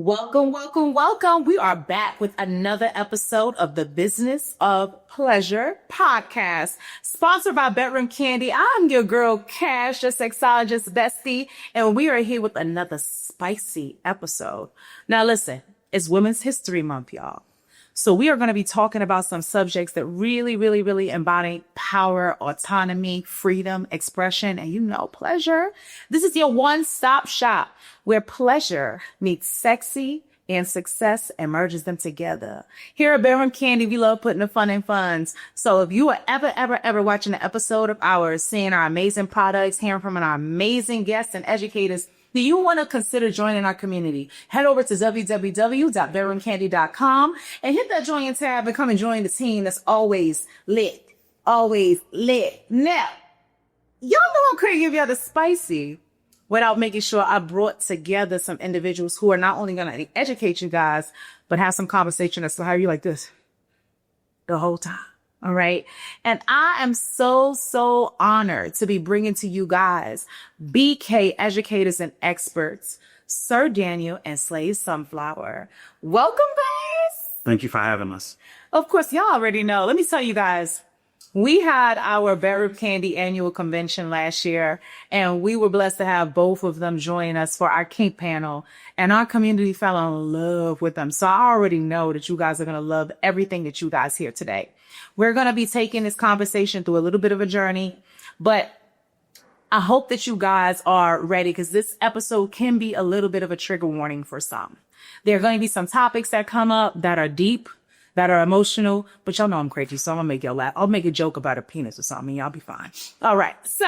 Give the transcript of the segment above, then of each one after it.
Welcome, welcome, welcome. We are back with another episode of the Business of Pleasure podcast, sponsored by Bedroom Candy. I'm your girl, Kash, the Sexologist Bestie, and we are here with another spicy episode. Now listen, it's Women's History Month, y'all. So we are going to be talking about some subjects that really embody power, autonomy, freedom, expression, and pleasure. This is your one-stop shop where pleasure meets sexy and success and merges them together. Here at Bedroom Candy, we love putting the fun in funds. So if you are ever watching an episode of ours, seeing our amazing products, hearing from our amazing guests and educators, do you want to consider joining our community? Head over to www.bedroomcandy.com and hit that join tab and come and join the team that's always lit. Always lit. Now, y'all know I'm going to give y'all the spicy without making sure I brought together some individuals who are not only going to educate you guys, but have some conversation as to how you like this the whole time. All right. And I am so honored to be bringing to you guys BK educators and experts, Sir Daniel and Slave Sunflower. Welcome, guys. Thank you for having us. Of course, y'all already know. Let me tell you guys, we had our Bedroom Candy annual convention last year, and we were blessed to have both of them join us for our kink panel, and our community fell in love with them. So I already know that you guys are going to love everything that you guys hear today. We're going to be taking this conversation through a little bit of a journey, but I hope that you guys are ready because this episode can be a little bit of a trigger warning for some. There are going to be some topics that come up that are deep, that are emotional, but y'all know I'm crazy, so I'm going to make y'all laugh. I'll make a joke about a penis or something, and y'all be fine. All right, so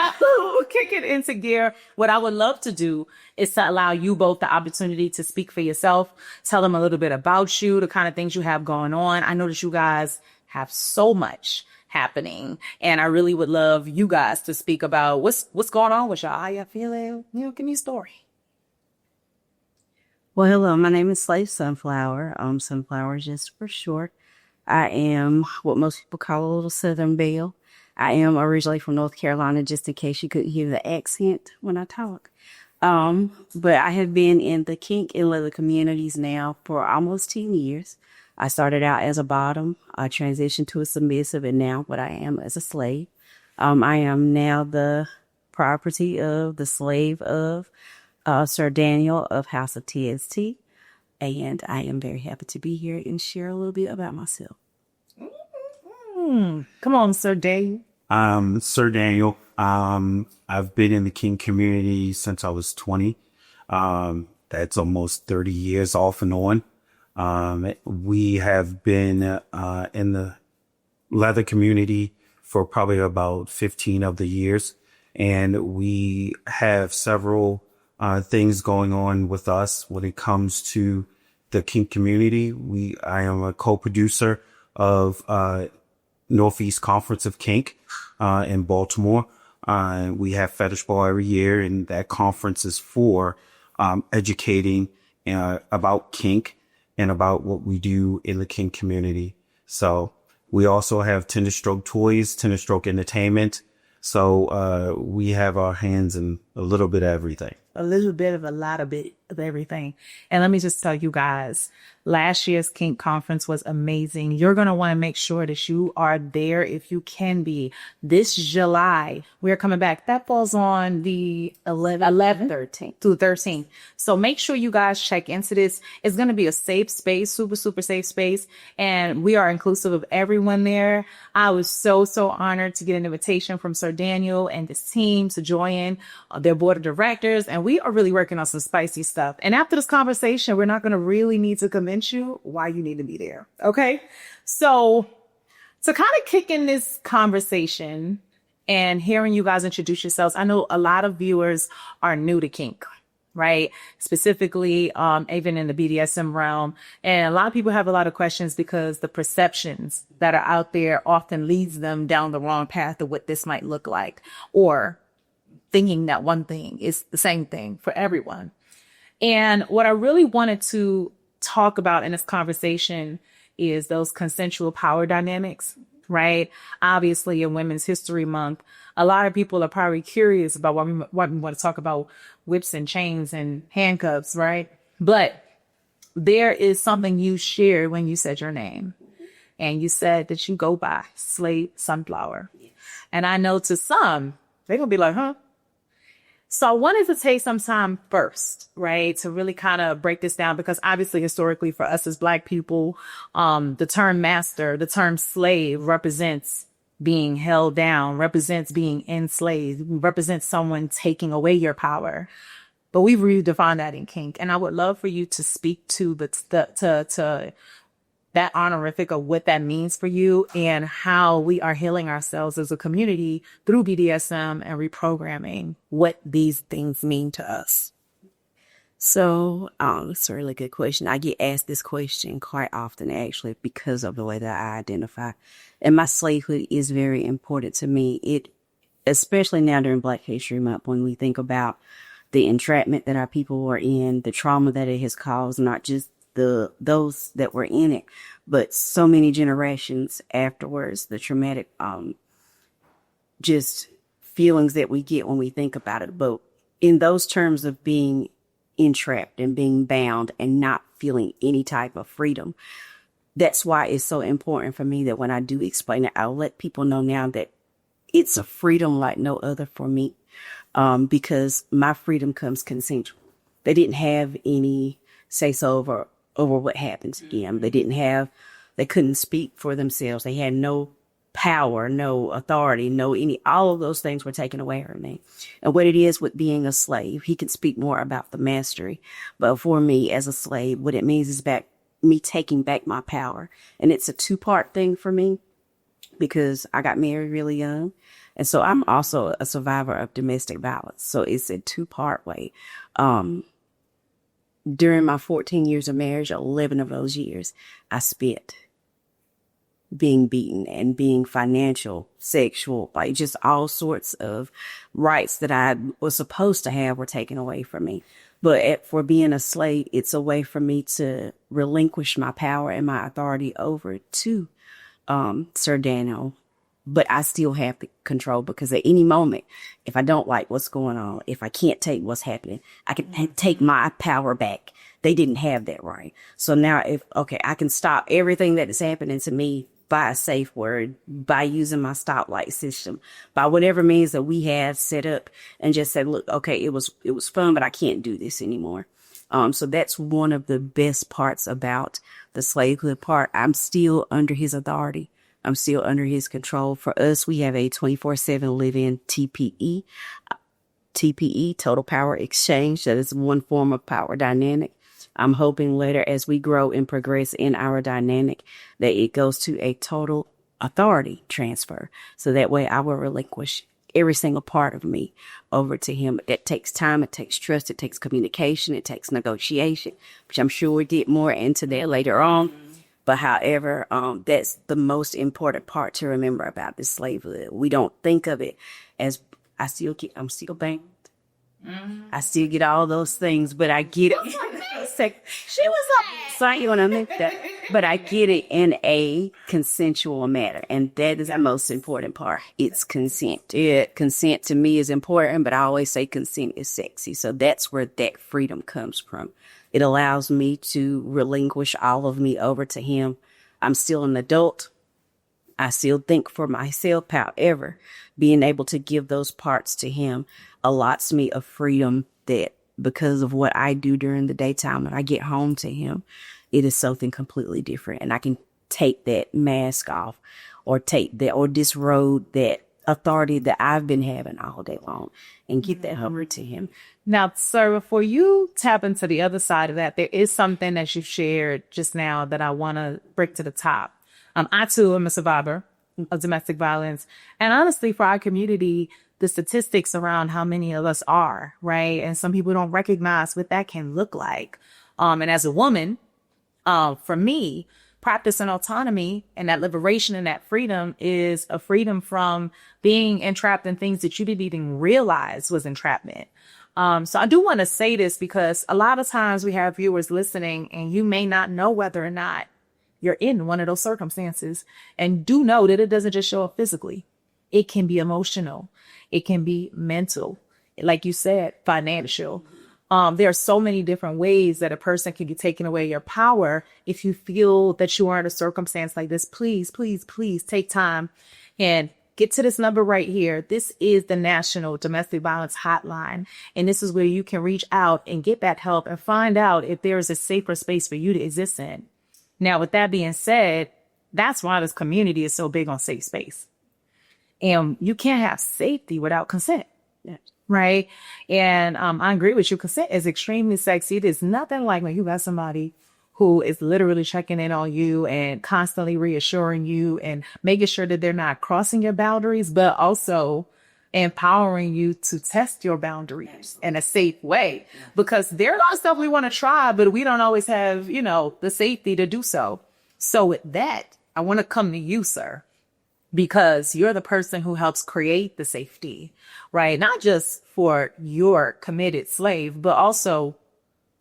kick it into gear. What I would love to do is to allow you both the opportunity to speak for yourself, tell them a little bit about you, the kind of things you have going on. I know that you guys have so much happening, and I really would love you guys to speak about what's going on with y'all. How y'all feeling? Give me a story. Well, hello, my name is Slave Sunflower. Sunflower just for short. I am what most people call a little Southern Belle. I am originally from North Carolina, just in case you couldn't hear the accent when I talk. But I have been in the kink and leather communities now for almost 10 years. I started out as a bottom, I transitioned to a submissive, and now what I am as a slave. I am now the property of the slave of Sir Daniel of House of TST, and I am very happy to be here and share a little bit about myself. Come on, Sir Daniel. Sir Daniel. I've been in the kink community since I was 20. That's almost 30 years off and on. We have been in the leather community for probably about 15 of the years, and we have several things going on with us when it comes to the kink community. I am a co-producer of Northeast Conference of Kink in Baltimore. We have Fetish Ball every year, and that conference is for educating about kink and about what we do in the kink community. So we also have Tender Stroke Toys, Tender Stroke Entertainment. So we have our hands in a little bit of everything. A little bit of a lot of bit of everything. And let me just tell you guys, last year's Kink conference was amazing. You're going to want to make sure that you are there if you can be. This July, we're coming back. That falls on the 11th, 13th through 13th. So make sure you guys check into this. It's going to be a safe space, super safe space. And we are inclusive of everyone there. I was so honored to get an invitation from Sir Daniel and his team to join their board of directors. And we are really working on some spicy stuff. And after this conversation, we're not going to really need to convince you why you need to be there. Okay. So to kind of kick in this conversation and hearing you guys introduce yourselves, I know a lot of viewers are new to kink, right? Specifically, even in the BDSM realm. And a lot of people have a lot of questions because the perceptions that are out there often leads them down the wrong path of what this might look like, or thinking that one thing is the same thing for everyone. And what I really wanted to talk about in this conversation is those consensual power dynamics, right? Obviously, in Women's History Month, a lot of people are probably curious about why we want to talk about whips and chains and handcuffs, right? But there is something you shared when you said your name. And you said that you go by Slave Sunflower. And I know to some, they're going to be like, huh? So I wanted to take some time first, right, to really kind of break this down, because obviously historically for us as Black people, the term master, the term slave represents being held down, represents being enslaved, represents someone taking away your power. But we've redefined that in kink. And I would love for you to speak to to that honorific of what that means for you and how we are healing ourselves as a community through BDSM and reprogramming what these things mean to us. So, it's a really good question. I get asked this question quite often, actually, because of the way that I identify. And my slavehood is very important to me. It, especially now during Black History Month, when we think about the entrapment that our people were in, the trauma that it has caused, not just those that were in it, but so many generations afterwards, the traumatic, just feelings that we get when we think about it. But in those terms of being entrapped and being bound and not feeling any type of freedom, that's why it's so important for me that when I do explain it, I'll let people know now that it's a freedom like no other for me, because my freedom comes consensual. They didn't have any say so over what happened to them. They couldn't speak for themselves. They had no power, no authority, all of those things were taken away from me. And what it is with being a slave, he can speak more about the mastery. But for me as a slave, what it means is me taking back my power. And it's a two-part thing for me because I got married really young. And so I'm also a survivor of domestic violence. So it's a two-part way. During my 14 years of marriage, 11 of those years, I spent being beaten and being financial, sexual, like just all sorts of rights that I was supposed to have were taken away from me. But for being a slave, it's a way for me to relinquish my power and my authority over to Sir Daniel. But I still have the control, because at any moment, if I don't like what's going on, if I can't take what's happening, I can take my power back. They didn't have that right. So now I can stop everything that is happening to me by a safe word, by using my stoplight system, by whatever means that we have set up, and just say, look, okay, it was fun, but I can't do this anymore. So that's one of the best parts about the slavehood part. I'm still under his authority. I'm still under his control. For us, we have a 24/7 live-in TPE. TPE, Total Power Exchange. That is one form of power dynamic. I'm hoping later, as we grow and progress in our dynamic, that it goes to a total authority transfer. So that way I will relinquish every single part of me over to him. That takes time. It takes trust. It takes communication. It takes negotiation, which I'm sure we'll get more into that later on. But however, that's the most important part to remember about this slavehood. We don't think of it as I'm still bound. I still get all those things, but I get it. She was like, sorry, you want to make that, but I get it in a consensual manner, and that is the most important part. It's consent. Consent to me is important, but I always say consent is sexy. So that's where that freedom comes from. It allows me to relinquish all of me over to him. I'm still an adult. I still think for myself. However, being able to give those parts to him allots me a freedom that, because of what I do during the daytime, when I get home to him, it is something completely different. And I can take that mask off, or disrobe that authority that I've been having all day long, and get that over to him. Now, sir, before you tap into the other side of that, there is something that you shared just now that I want to break to the top. I too am a survivor of domestic violence. And honestly, for our community, the statistics around how many of us are, right? And some people don't recognize what that can look like. And as a woman, for me, practicing autonomy and that liberation and that freedom is a freedom from being entrapped in things that you didn't even realize was entrapment. So I do want to say this, because a lot of times we have viewers listening and you may not know whether or not you're in one of those circumstances. And do know that it doesn't just show up physically. It can be emotional. It can be mental. Like you said, financial. There are so many different ways that a person can be taking away your power. If you feel that you are in a circumstance like this, please, please, please take time and get to this number right here. This is the National Domestic Violence Hotline. And this is where you can reach out and get that help and find out if there is a safer space for you to exist in. Now, with that being said, that's why this community is so big on safe space. And you can't have safety without consent. Yeah. Right. And I agree with you. Consent is extremely sexy. There's nothing like when you got somebody who is literally checking in on you and constantly reassuring you and making sure that they're not crossing your boundaries, but also empowering you to test your boundaries in a safe way. Because there are a lot of stuff we want to try, but we don't always have, the safety to do so. So with that, I want to come to you, sir, because you're the person who helps create the safety, right? Not just for your committed slave, but also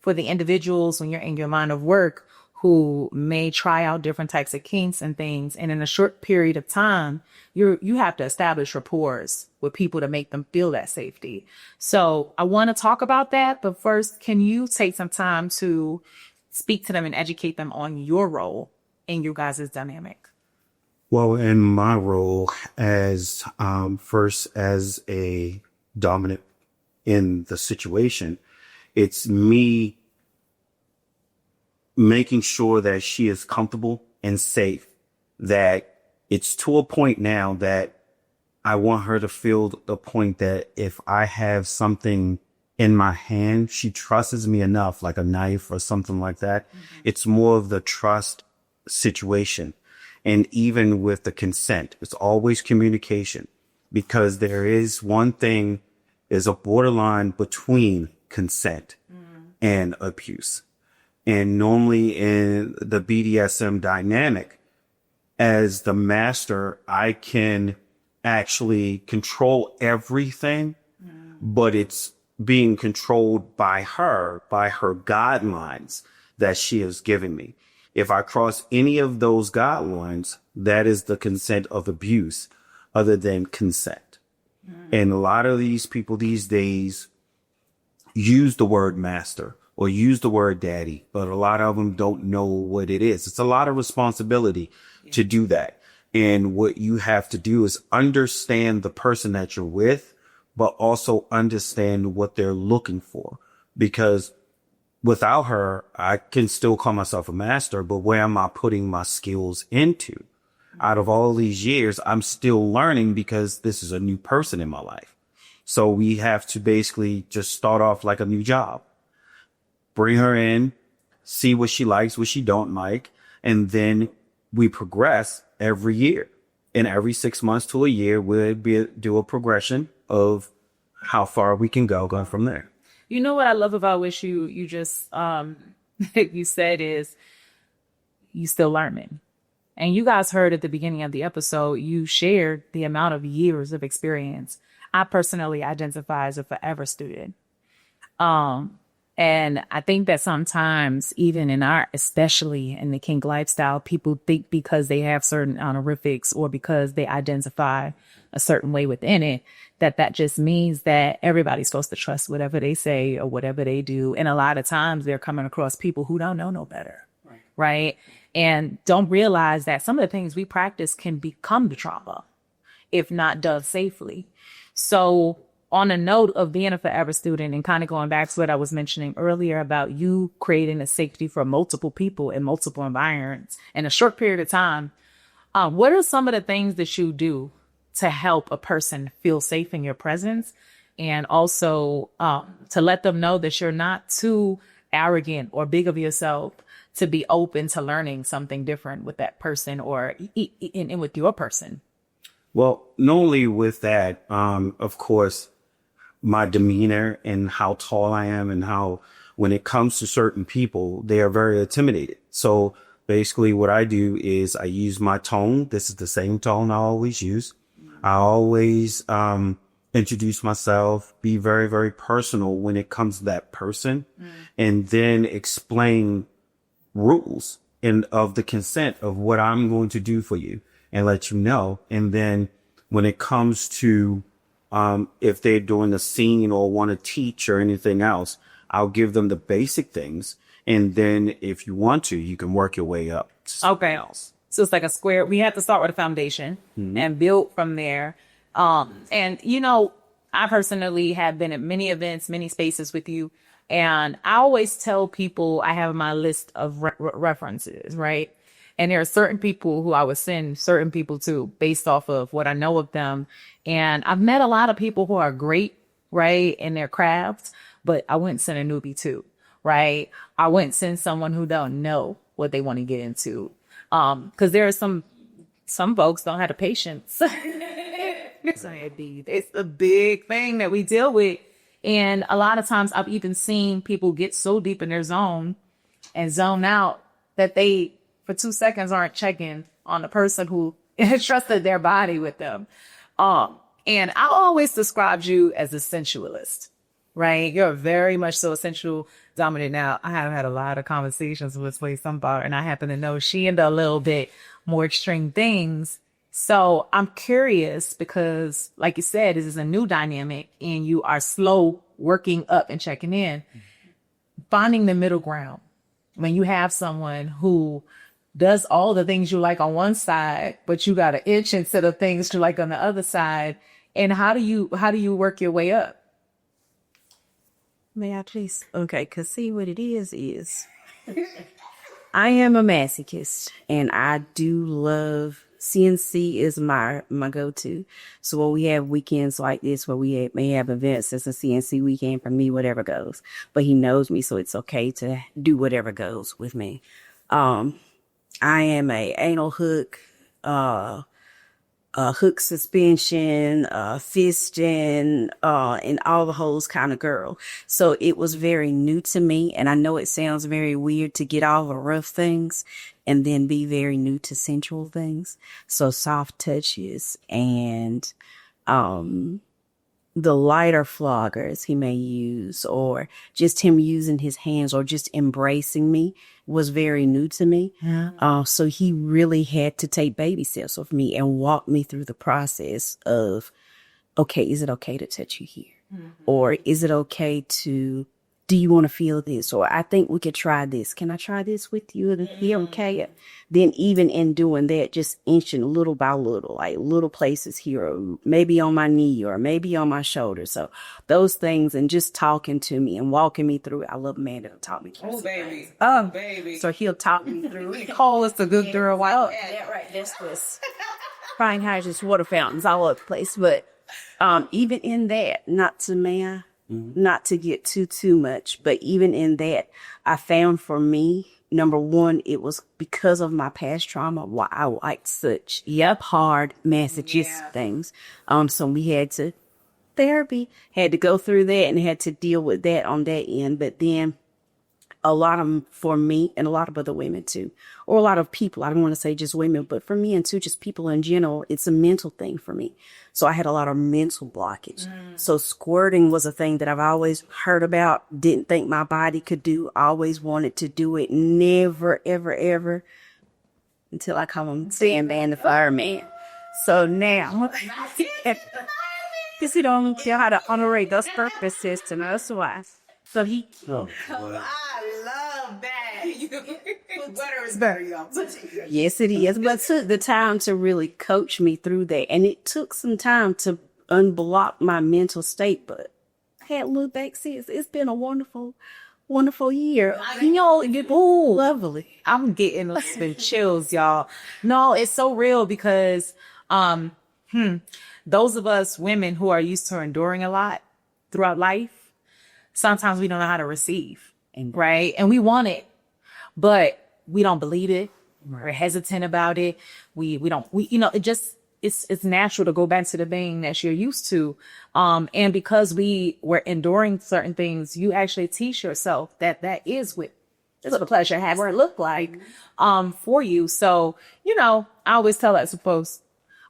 for the individuals when you're in your line of work who may try out different types of kinks and things. And in a short period of time, you have to establish rapport with people to make them feel that safety. So I want to talk about that. But first, can you take some time to speak to them and educate them on your role in your guys' dynamic? Well, in my role as first as a dominant in the situation, it's me making sure that she is comfortable and safe, that it's to a point now that I want her to feel the point that if I have something in my hand, she trusts me enough, like a knife or something like that. Mm-hmm. It's more of the trust situation. And even with the consent, it's always communication, because there is one thing, is a borderline between consent and abuse. And normally in the BDSM dynamic, as the master, I can actually control everything, but it's being controlled by her guidelines that she has given me. If I cross any of those guidelines, that is the consent of abuse other than consent. And a lot of these people these days use the word master or use the word daddy, but a lot of them don't know what it is. It's a lot of responsibility to do that. And what you have to do is understand the person that you're with, but also understand what they're looking for. Because without her, I can still call myself a master, but where am I putting my skills into? Out of all these years, I'm still learning because this is a new person in my life. So we have to basically just start off like a new job. Bring her in, see what she likes, what she don't like, and then we progress every year. And every 6 months to a year, we'll do a progression of how far we can go going from there. You know what I love about what you just you said is you still learning. And you guys heard at the beginning of the episode, you shared the amount of years of experience. I personally identify as a forever student. And I think that sometimes even especially in the kink lifestyle, people think because they have certain honorifics or because they identify a certain way within it, that just means that everybody's supposed to trust whatever they say or whatever they do. And a lot of times they're coming across people who don't know no better. Right. And don't realize that some of the things we practice can become the trauma if not done safely. So on a note of being a forever student and kind of going back to what I was mentioning earlier about you creating a safety for multiple people in multiple environments in a short period of time, what are some of the things that you do to help a person feel safe in your presence, and also to let them know that you're not too arrogant or big of yourself to be open to learning something different with that person or in with your person? Well, not only with that, of course, my demeanor and how tall I am and how when it comes to certain people, they are very intimidated. So basically what I do is I use my tone. This is the same tone I always use. I always introduce myself, be very, very personal when it comes to that person, and then explain rules and of the consent of what I'm going to do for you and let you know. And then when it comes to if they're doing a scene or want to teach or anything else, I'll give them the basic things. And then if you want to, you can work your way up. Okay. So it's like a square. We have to start with a foundation and build from there. And I personally have been at many events, many spaces with you. And I always tell people I have my list of references, right? And there are certain people who I would send certain people to based off of what I know of them. And I've met a lot of people who are great, right, in their crafts, but I wouldn't send a newbie to, right? I wouldn't send someone who don't know what they want to get into. Because there are some folks don't have the patience. It's a big thing that we deal with. And a lot of times I've even seen people get so deep in their zone and zone out that they, for 2 seconds, aren't checking on the person who entrusted their body with them. And I always described you as a sensualist, right? You're very much so a sensual dominant. Now, I have had a lot of conversations with somebody, and I happen to know she into a little bit more extreme things. So I'm curious because, like you said, this is a new dynamic and you are slow working up and checking in. Finding the middle ground when you have someone who does all the things you like on one side, but you got an itch instead of things you like on the other side. And how do you work your way up? May I please? Okay, because see what it is I am a masochist and I do love CNC is my go-to. So when we have weekends like this where we may have events, it's a CNC weekend for me, whatever goes. But he knows me, so it's okay to do whatever goes with me. I am a anal hook, hook suspension, fisting, and all the holes kind of girl. So it was very new to me. And I know it sounds very weird to get all the rough things and then be very new to sensual things. So soft touches and, the lighter floggers he may use, or just him using his hands or just embracing me was very new to me. Yeah. So he really had to take baby steps with me and walk me through the process of, okay, is it okay to touch you here? Mm-hmm. Or is it okay to, do you want to feel this? Or I think we could try this. Can I try this with you? And he okay. Then even in doing that, just inching little by little, like little places here, or maybe on my knee or maybe on my shoulder. So those things, and just talking to me and walking me through it. I love a man that'll talk me through. Oh, baby. Oh, baby. So he'll talk me through it. Call us the good girl. Oh, yeah, right. That's this. Fine hydrants, water fountains all over the place. But even in that, not to get too much, but even in that, I found for me, number one, it was because of my past trauma why I liked such hard masochist things. So we had to go through that and had to deal with that on that end. But then a lot of, for me and a lot of other women too, or a lot of people, I don't want to say just women, but for me and too, just people in general, it's a mental thing for me. So I had a lot of mental blockage. So squirting was a thing that I've always heard about, didn't think my body could do, always wanted to do it, never, ever, ever, until I come Sandman the Fireman. So now, because you don't know how to honorate those purposes to us wife. So he... I love that. Butter is better, y'all. Yes, it is. But took the time to really coach me through that. And it took some time to unblock my mental state. But I hadn't looked back since. It's been a wonderful, wonderful year. Lovely. I'm getting some chills, y'all. No, it's so real because those of us women who are used to enduring a lot throughout life, sometimes we don't know how to receive, right? And we want it, but we don't believe it. Right. We're hesitant about it. It's natural to go back to the thing that you're used to. And because we were enduring certain things, you actually teach yourself that is what the pleasure have or look like, for you. So, I always tell that suppose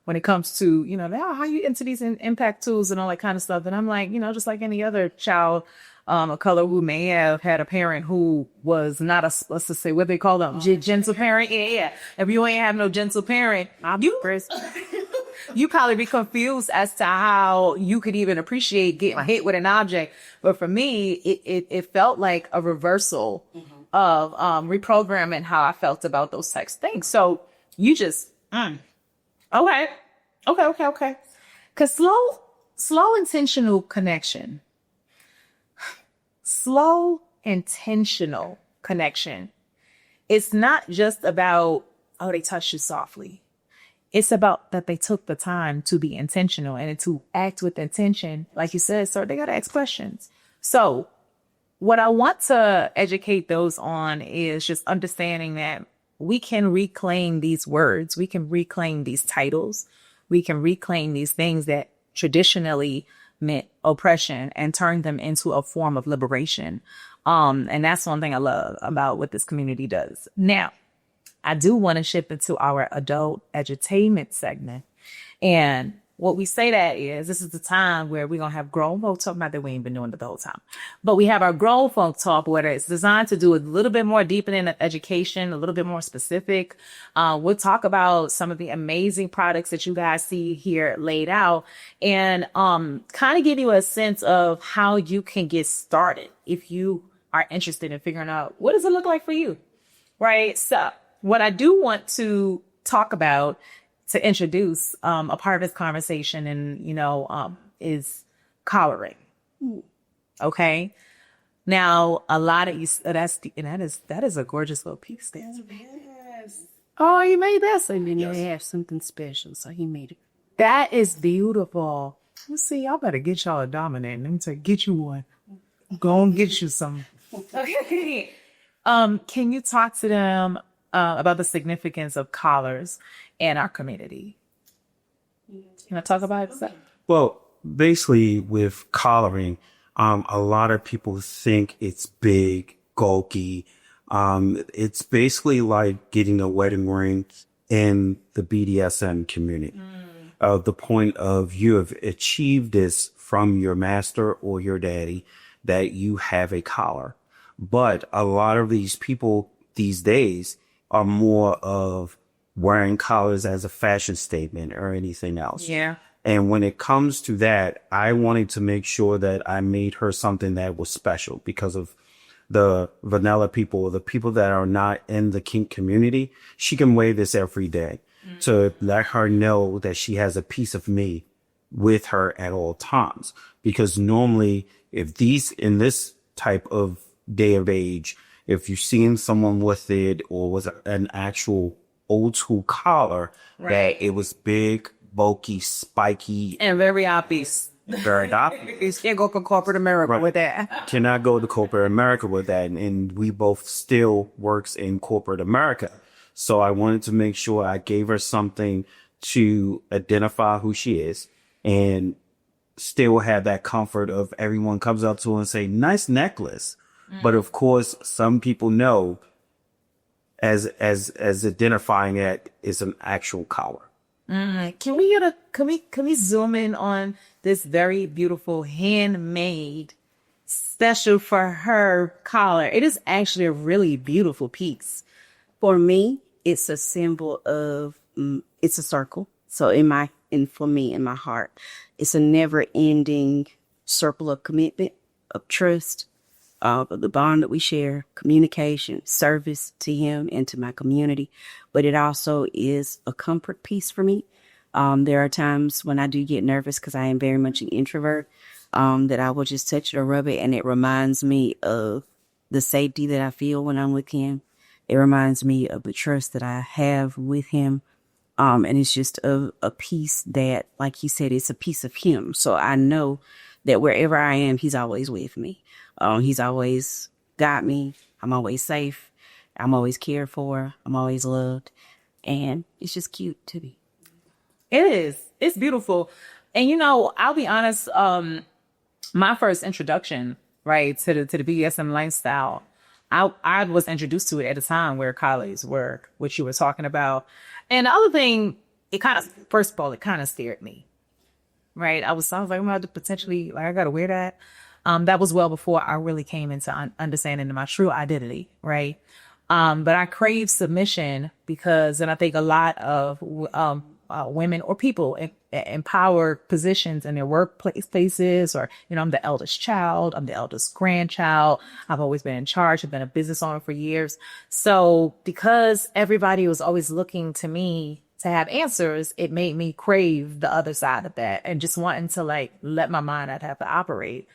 when it comes to, how you into these impact tools and all that kind of stuff. And I'm like, just like any other child, of color who may have had a parent who was not let's just say, what they call them, gentle parent. Yeah. If you ain't have no gentle parent, You probably be confused as to how you could even appreciate getting hit with an object. But for me, it felt like a reversal of reprogramming how I felt about those types of things. So you just okay. Cause slow intentional connection. Slow intentional connection. It's not just about, oh, they touched you softly. It's about that they took the time to be intentional and to act with intention. Like you said, sir, they got to ask questions. So what I want to educate those on is just understanding that we can reclaim these words. We can reclaim these titles. We can reclaim these things that traditionally meant oppression and turn them into a form of liberation. And that's one thing I love about what this community does. Now, I do want to shift into our adult edutainment segment. And what we say that is, this is the time where we're going to have grown folk talk. Not that we ain't been doing it the whole time, but we have our grown folk talk, where it's designed to do a little bit more deepening of education, a little bit more specific. We'll talk about some of the amazing products that you guys see here laid out, and kind of give you a sense of how you can get started if you are interested in figuring out what does it look like for you, right? So what I do want to talk about, to introduce a part of this conversation, and is collaring. Okay. Now, a lot of you, that is a gorgeous little piece there. Yes. Oh, you made that, so And then you have something special, so he made it. that is beautiful. Let's see, y'all better get y'all a dominant. Let me tell you, get you one. Go and get you some. Okay. Can you talk to them about the significance of collars in our community? Can I talk about it? Well, basically with collaring, a lot of people think it's big, bulky. It's basically like getting a wedding ring in the BDSM community. The point of you have achieved this from your master or your daddy, that you have a collar. But a lot of these people these days are more of wearing collars as a fashion statement or anything else. Yeah. And when it comes to that, I wanted to make sure that I made her something that was special, because of the vanilla people, the people that are not in the kink community. She can wear this every day to let her know that she has a piece of me with her at all times. Because normally, in this type of day of age, if you're seeing someone with it or was an actual old school collar, that it was big, bulky, spiky, And very obvious. very obvious. You can't go to corporate America with that. Cannot go to corporate America with that. And we both still works in corporate America. So I wanted to make sure I gave her something to identify who she is, and still have that comfort of everyone comes up to her and say, nice necklace. But of course, some people know as identifying it is an actual collar. Can we zoom in on this very beautiful handmade special for her collar? It is actually a really beautiful piece. For me, it's a symbol of, it's a circle. So for me, in my heart, it's a never ending circle of commitment, of trust, the bond that we share, communication, service to him and to my community. But it also is a comfort piece for me. There are times when I do get nervous, because I am very much an introvert, that I will just touch it or rub it, and it reminds me of the safety that I feel when I'm with him. It reminds me of the trust that I have with him. And it's just a piece that, like he said, it's a piece of him. So I know that wherever I am, he's always with me. He's always got me. I'm always safe. I'm always cared for. I'm always loved. And it's just cute to me. It is. It's beautiful. And I'll be honest, my first introduction, right, to the BDSM lifestyle, I was introduced to it at a time where collars were what you were talking about. And the other thing, first of all, it kind of scared me, right? I was like, I'm going to potentially, I got to wear that. That was well before I really came into understanding my true identity, right? But I crave submission because, and I think a lot of women or people in power positions in their workplaces, or, you know, I'm the eldest child, I'm the eldest grandchild. I've always been in charge. I've been a business owner for years. So because everybody was always looking to me to have answers, it made me crave the other side of that and just wanting to like let my mind not have to operate.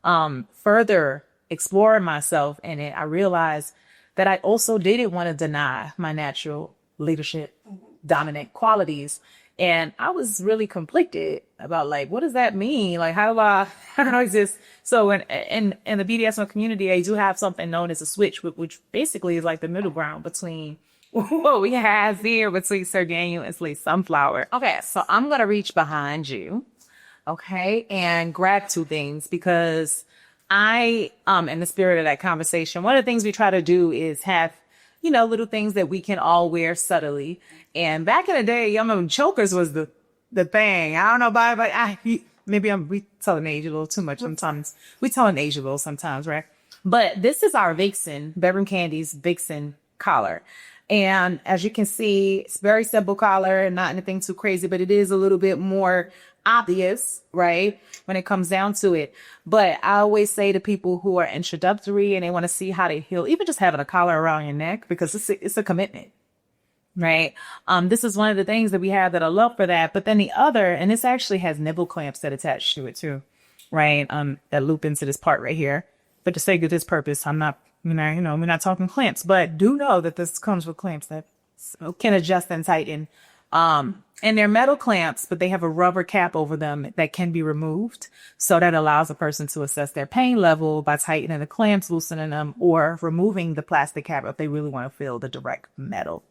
Further exploring myself in it, I realized that I also didn't want to deny my natural leadership dominant qualities. And I was really conflicted about like, what does that mean? Like, how do I exist? So in the BDSM community, I do have something known as a switch, which basically is like the middle ground between what we have here between Sir Daniel and Slay Sunflower. Okay, so I'm going to reach behind you, okay, and grab two things, because in the spirit of that conversation, one of the things we try to do is have, you know, little things that we can all wear subtly. And back in the day, I remember chokers was the thing. I don't know about it, but maybe we telling age a little too much sometimes. We telling age a little sometimes, right? But this is our Vixen, Bedroom Candy's Vixen collar. And as you can see, it's very simple collar, not anything too crazy, but it is a little bit more obvious, right, when it comes down to it. But I always say to people who are introductory and they want to see how they heal, even just having a collar around your neck, because it's a commitment, right? This is one of the things that we have that I love for that. But then the other, and this actually has nipple clamps that attach to it too, right? That loop into this part right here. But to sake of this purpose, I'm not, we're not talking clamps, but do know that this comes with clamps that can adjust and tighten. And they're metal clamps, but they have a rubber cap over them that can be removed. So that allows a person to assess their pain level by tightening the clamps, loosening them, or removing the plastic cap if they really want to feel the direct metal,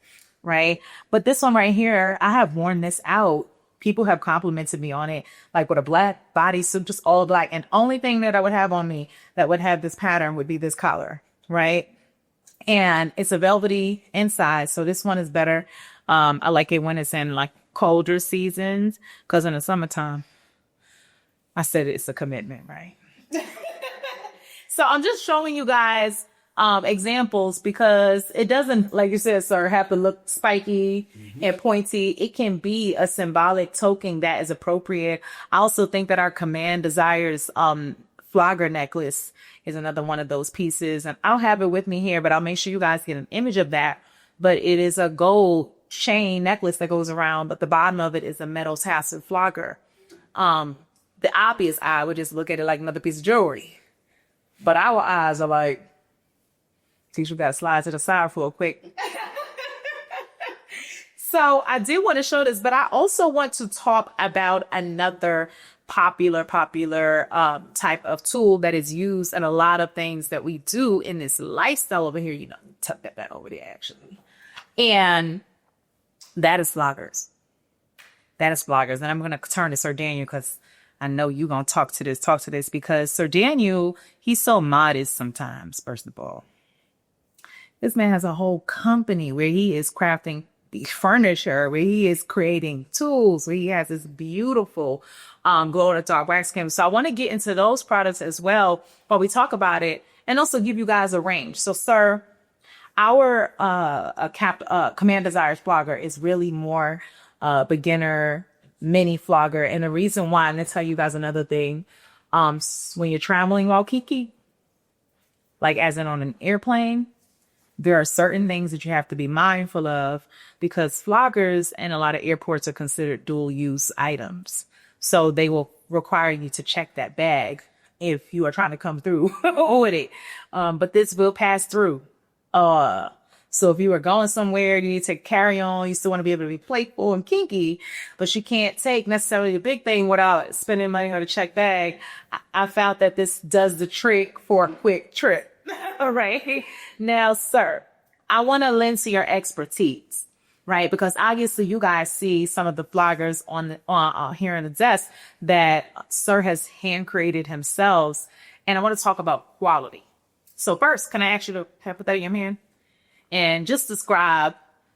right? But this one right here, I have worn this out. People have complimented me on it, like with a black bodysuit, just all black. And only thing that I would have on me that would have this pattern would be this collar, right? And it's a velvety inside. So this one is better. I like it when it's in like colder seasons, because in the summertime, I said it's a commitment, right? So I'm just showing you guys examples, because it doesn't, like you said, sir, have to look spiky and pointy. It can be a symbolic token that is appropriate. I also think that our Command Desires flogger necklace is another one of those pieces, and I'll have it with me here, but I'll make sure you guys get an image of that. But it is a gold chain necklace that goes around, but the bottom of it is a metal tassel flogger. The obvious eye would just look at it like another piece of jewelry, but our eyes are like, teacher, got to slide to the side for a quick. So I do want to show this, but I also want to talk about another popular type of tool that is used in a lot of things that we do in this lifestyle over here. Tuck that back over there, actually. And that is floggers. That is floggers. And I'm going to turn to Sir Daniel, because I know you're going to talk to this, because Sir Daniel, he's so modest sometimes, first of all. This man has a whole company where he is crafting furniture, where he is creating tools, where he has this beautiful glow in the dark wax canvas. So I want to get into those products as well while we talk about it, and also give you guys a range. So, sir, our Command Desires flogger is really more beginner mini flogger. And the reason why, I'm going to tell you guys another thing, when you're traveling while kinky, like as in on an airplane, there are certain things that you have to be mindful of, because floggers in a lot of airports are considered dual use items. So they will require you to check that bag if you are trying to come through with it. But this will pass through. So if you are going somewhere, you need to carry on, you still want to be able to be playful and kinky, but you can't take necessarily a big thing without spending money on a check bag. I found that this does the trick for a quick trip. All right. Now, sir, I want to lend to your expertise, right? Because obviously you guys see some of the floggers on here in the desk that sir has hand created himself. And I want to talk about quality. So first, can I ask you to put that in your hand and just describe,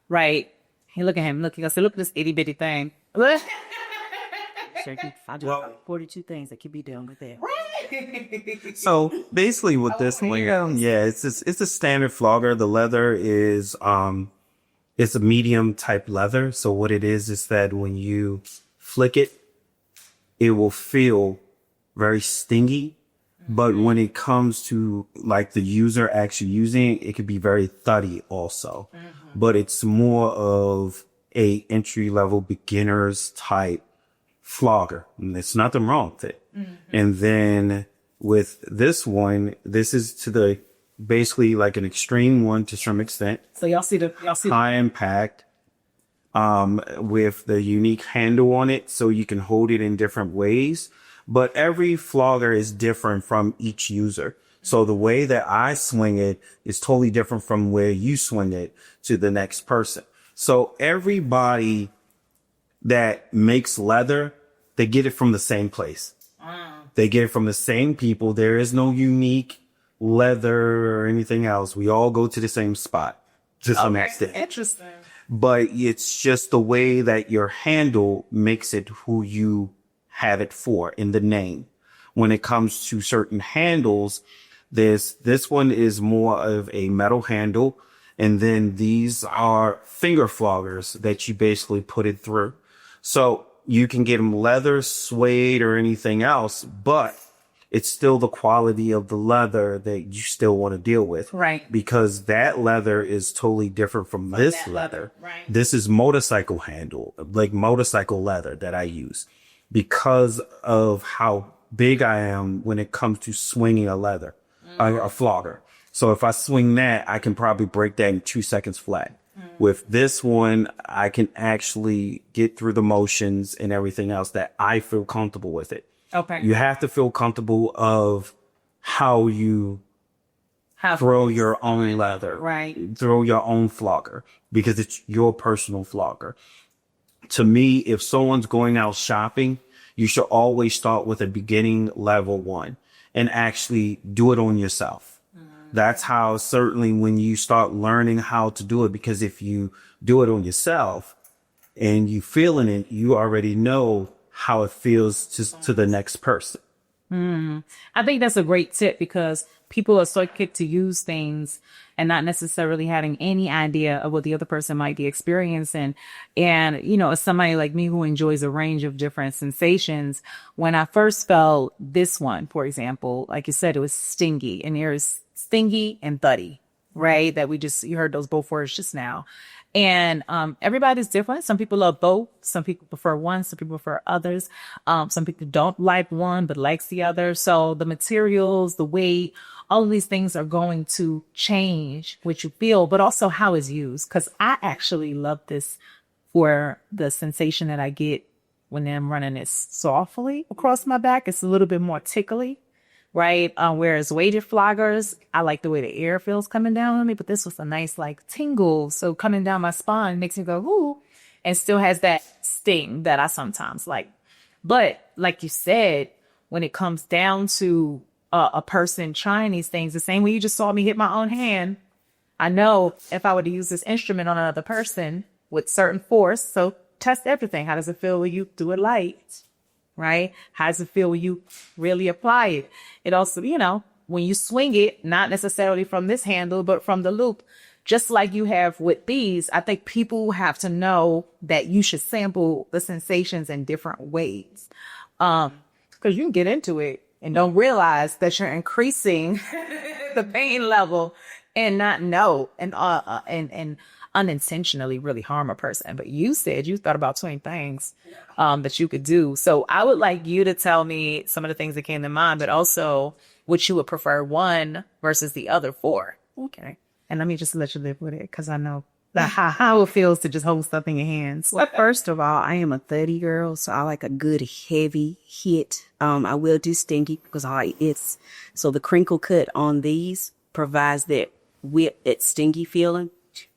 right? Hey, look at him. Look at this itty bitty thing. Sure, I do 42 things that can be done with that. So basically with this one, it's a standard flogger. The leather is it's a medium type leather. So what it is that when you flick it, it will feel very stingy. But when it comes to like the user actually using it, it could be very thuddy also. But it's more of a entry level beginners type flogger. And there's nothing wrong with it. And then with this one, this is to the basically like an extreme one to some extent. So y'all see high impact, with the unique handle on it, so you can hold it in different ways. But every flogger is different from each user. So the way that I swing it is totally different from where you swing it to the next person. So everybody that makes leather, they get it from the same place. They get it from the same people. There is no unique leather or anything else. We all go to the same spot to some extent. Interesting. But it's just the way that your handle makes it who you have it for in the name. When it comes to certain handles, this one is more of a metal handle. And then these are finger floggers that you basically put it through. So you can get them leather, suede, or anything else, but it's still the quality of the leather that you still want to deal with. Right. Because that leather is totally different from this leather. Right. This is motorcycle handle, like motorcycle leather that I use because of how big I am when it comes to swinging a leather, a flogger. So if I swing that, I can probably break that in 2 seconds flat. With this one, I can actually get through the motions and everything else that I feel comfortable with it. Okay. You have to feel comfortable of how you throw your own leather. Right. Throw your own flogger because it's your personal flogger. To me, if someone's going out shopping, you should always start with a beginning level one and actually do it on yourself. That's how certainly when you start learning how to do it, because if you do it on yourself and you feeling it, you already know how it feels to the next person. I think that's a great tip because people are so quick to use things and not necessarily having any idea of what the other person might be experiencing. And, you know, as somebody like me who enjoys a range of different sensations, when I first felt this one, for example, like you said, it was stingy, and there's stingy and thuddy, right? That you heard those both words just now. And everybody's different. Some people love both. Some people prefer one. Some people prefer others. Some people don't like one but likes the other. So the materials, the weight, all of these things are going to change what you feel, but also how it's used. Because I actually love this for the sensation that I get when I'm running it softly across my back. It's a little bit more tickly. Right. Whereas weighted floggers, I like the way the air feels coming down on me, but this was a nice like tingle. So coming down my spine makes me go, ooh, and still has that sting that I sometimes like. But like you said, when it comes down to a person trying these things, the same way you just saw me hit my own hand, I know if I were to use this instrument on another person with certain force. So test everything. How does it feel when you do it light? Right? How does it feel when you really apply it? It also, you know, when you swing it, not necessarily from this handle, but from the loop, just like you have with these, I think people have to know that you should sample the sensations in different ways. Because you can get into it and don't realize that you're increasing the pain level and not know and unintentionally really harm a person. But you said you thought about 20 things that you could do. So I would like you to tell me some of the things that came to mind, but also what you would prefer one versus the other for. Okay. And let me just let you live with it because I know how it feels to just hold stuff in your hands. Well, first of all, I am a 30 girl, so I like a good heavy hit. I will do stinky because so the crinkle cut on these provides that stingy feeling,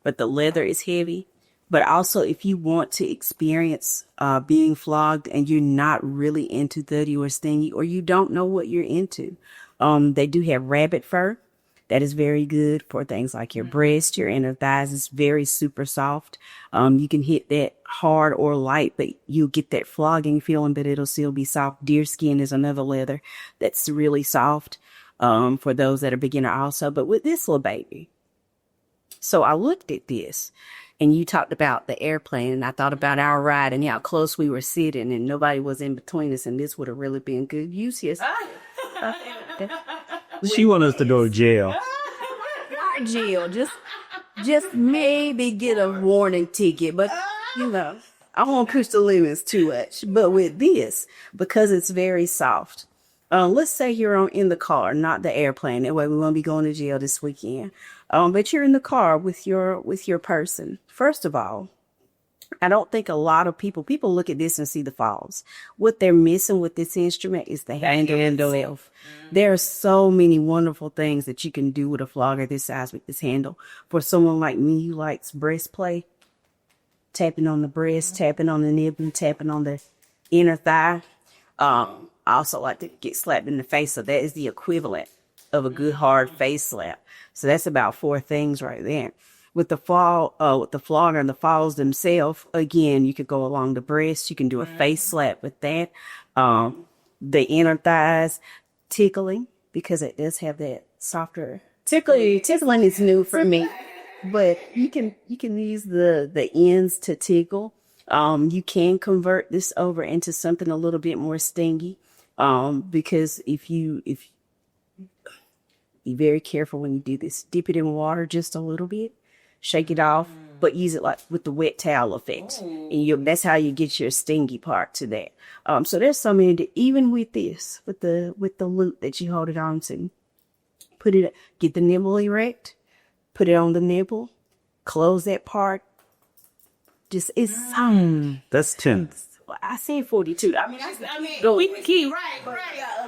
but the leather is heavy. But also, if you want to experience being flogged and you're not really into thuddy or stingy, or you don't know what you're into, they do have rabbit fur. That is very good for things like your breast, your inner thighs. It's very super soft. You can hit that hard or light, but you'll get that flogging feeling, but it'll still be soft. Deerskin is another leather that's really soft for those that are beginner also. But with this little baby, so I looked at this And you talked about the airplane, and I thought about our ride and how close we were sitting, and nobody was in between us, and this would have really been good use. Yes. She want us to go to jail. Not jail, just maybe get a warning ticket, but you know, I won't push the limits too much. But with this, because it's very soft, let's say you're in the car, not the airplane. That way we won't be going to jail this weekend. But you're in the car with your person. First of all, I don't think a lot of people look at this and see the falls. What they're missing with this instrument is the handle itself. There are so many wonderful things that you can do with a flogger this size with this handle. For someone like me who likes breast play, tapping on the breast, tapping on the nipple, tapping on the inner thigh. I also like to get slapped in the face, so that is the equivalent of a good hard face slap. So that's about 4 things right there. With the flogger and the falls themselves, again, you could go along the breast. You can do a face slap with that. The inner thighs, tickling, because it does have that softer tickling. Tickling is new for me, but you can use the ends to tickle. You can convert this over into something a little bit more stingy, because if be very careful when you do this. Dip it in water just a little bit, shake it off, but use it like with the wet towel effect. And that's how you get your stingy part to that. So there's so many, even with this, with the loop that you hold it on to, get the nipple erect, put it on the nipple, close that part. Just, it's That's 10. I said 42. I mean, We can keep right.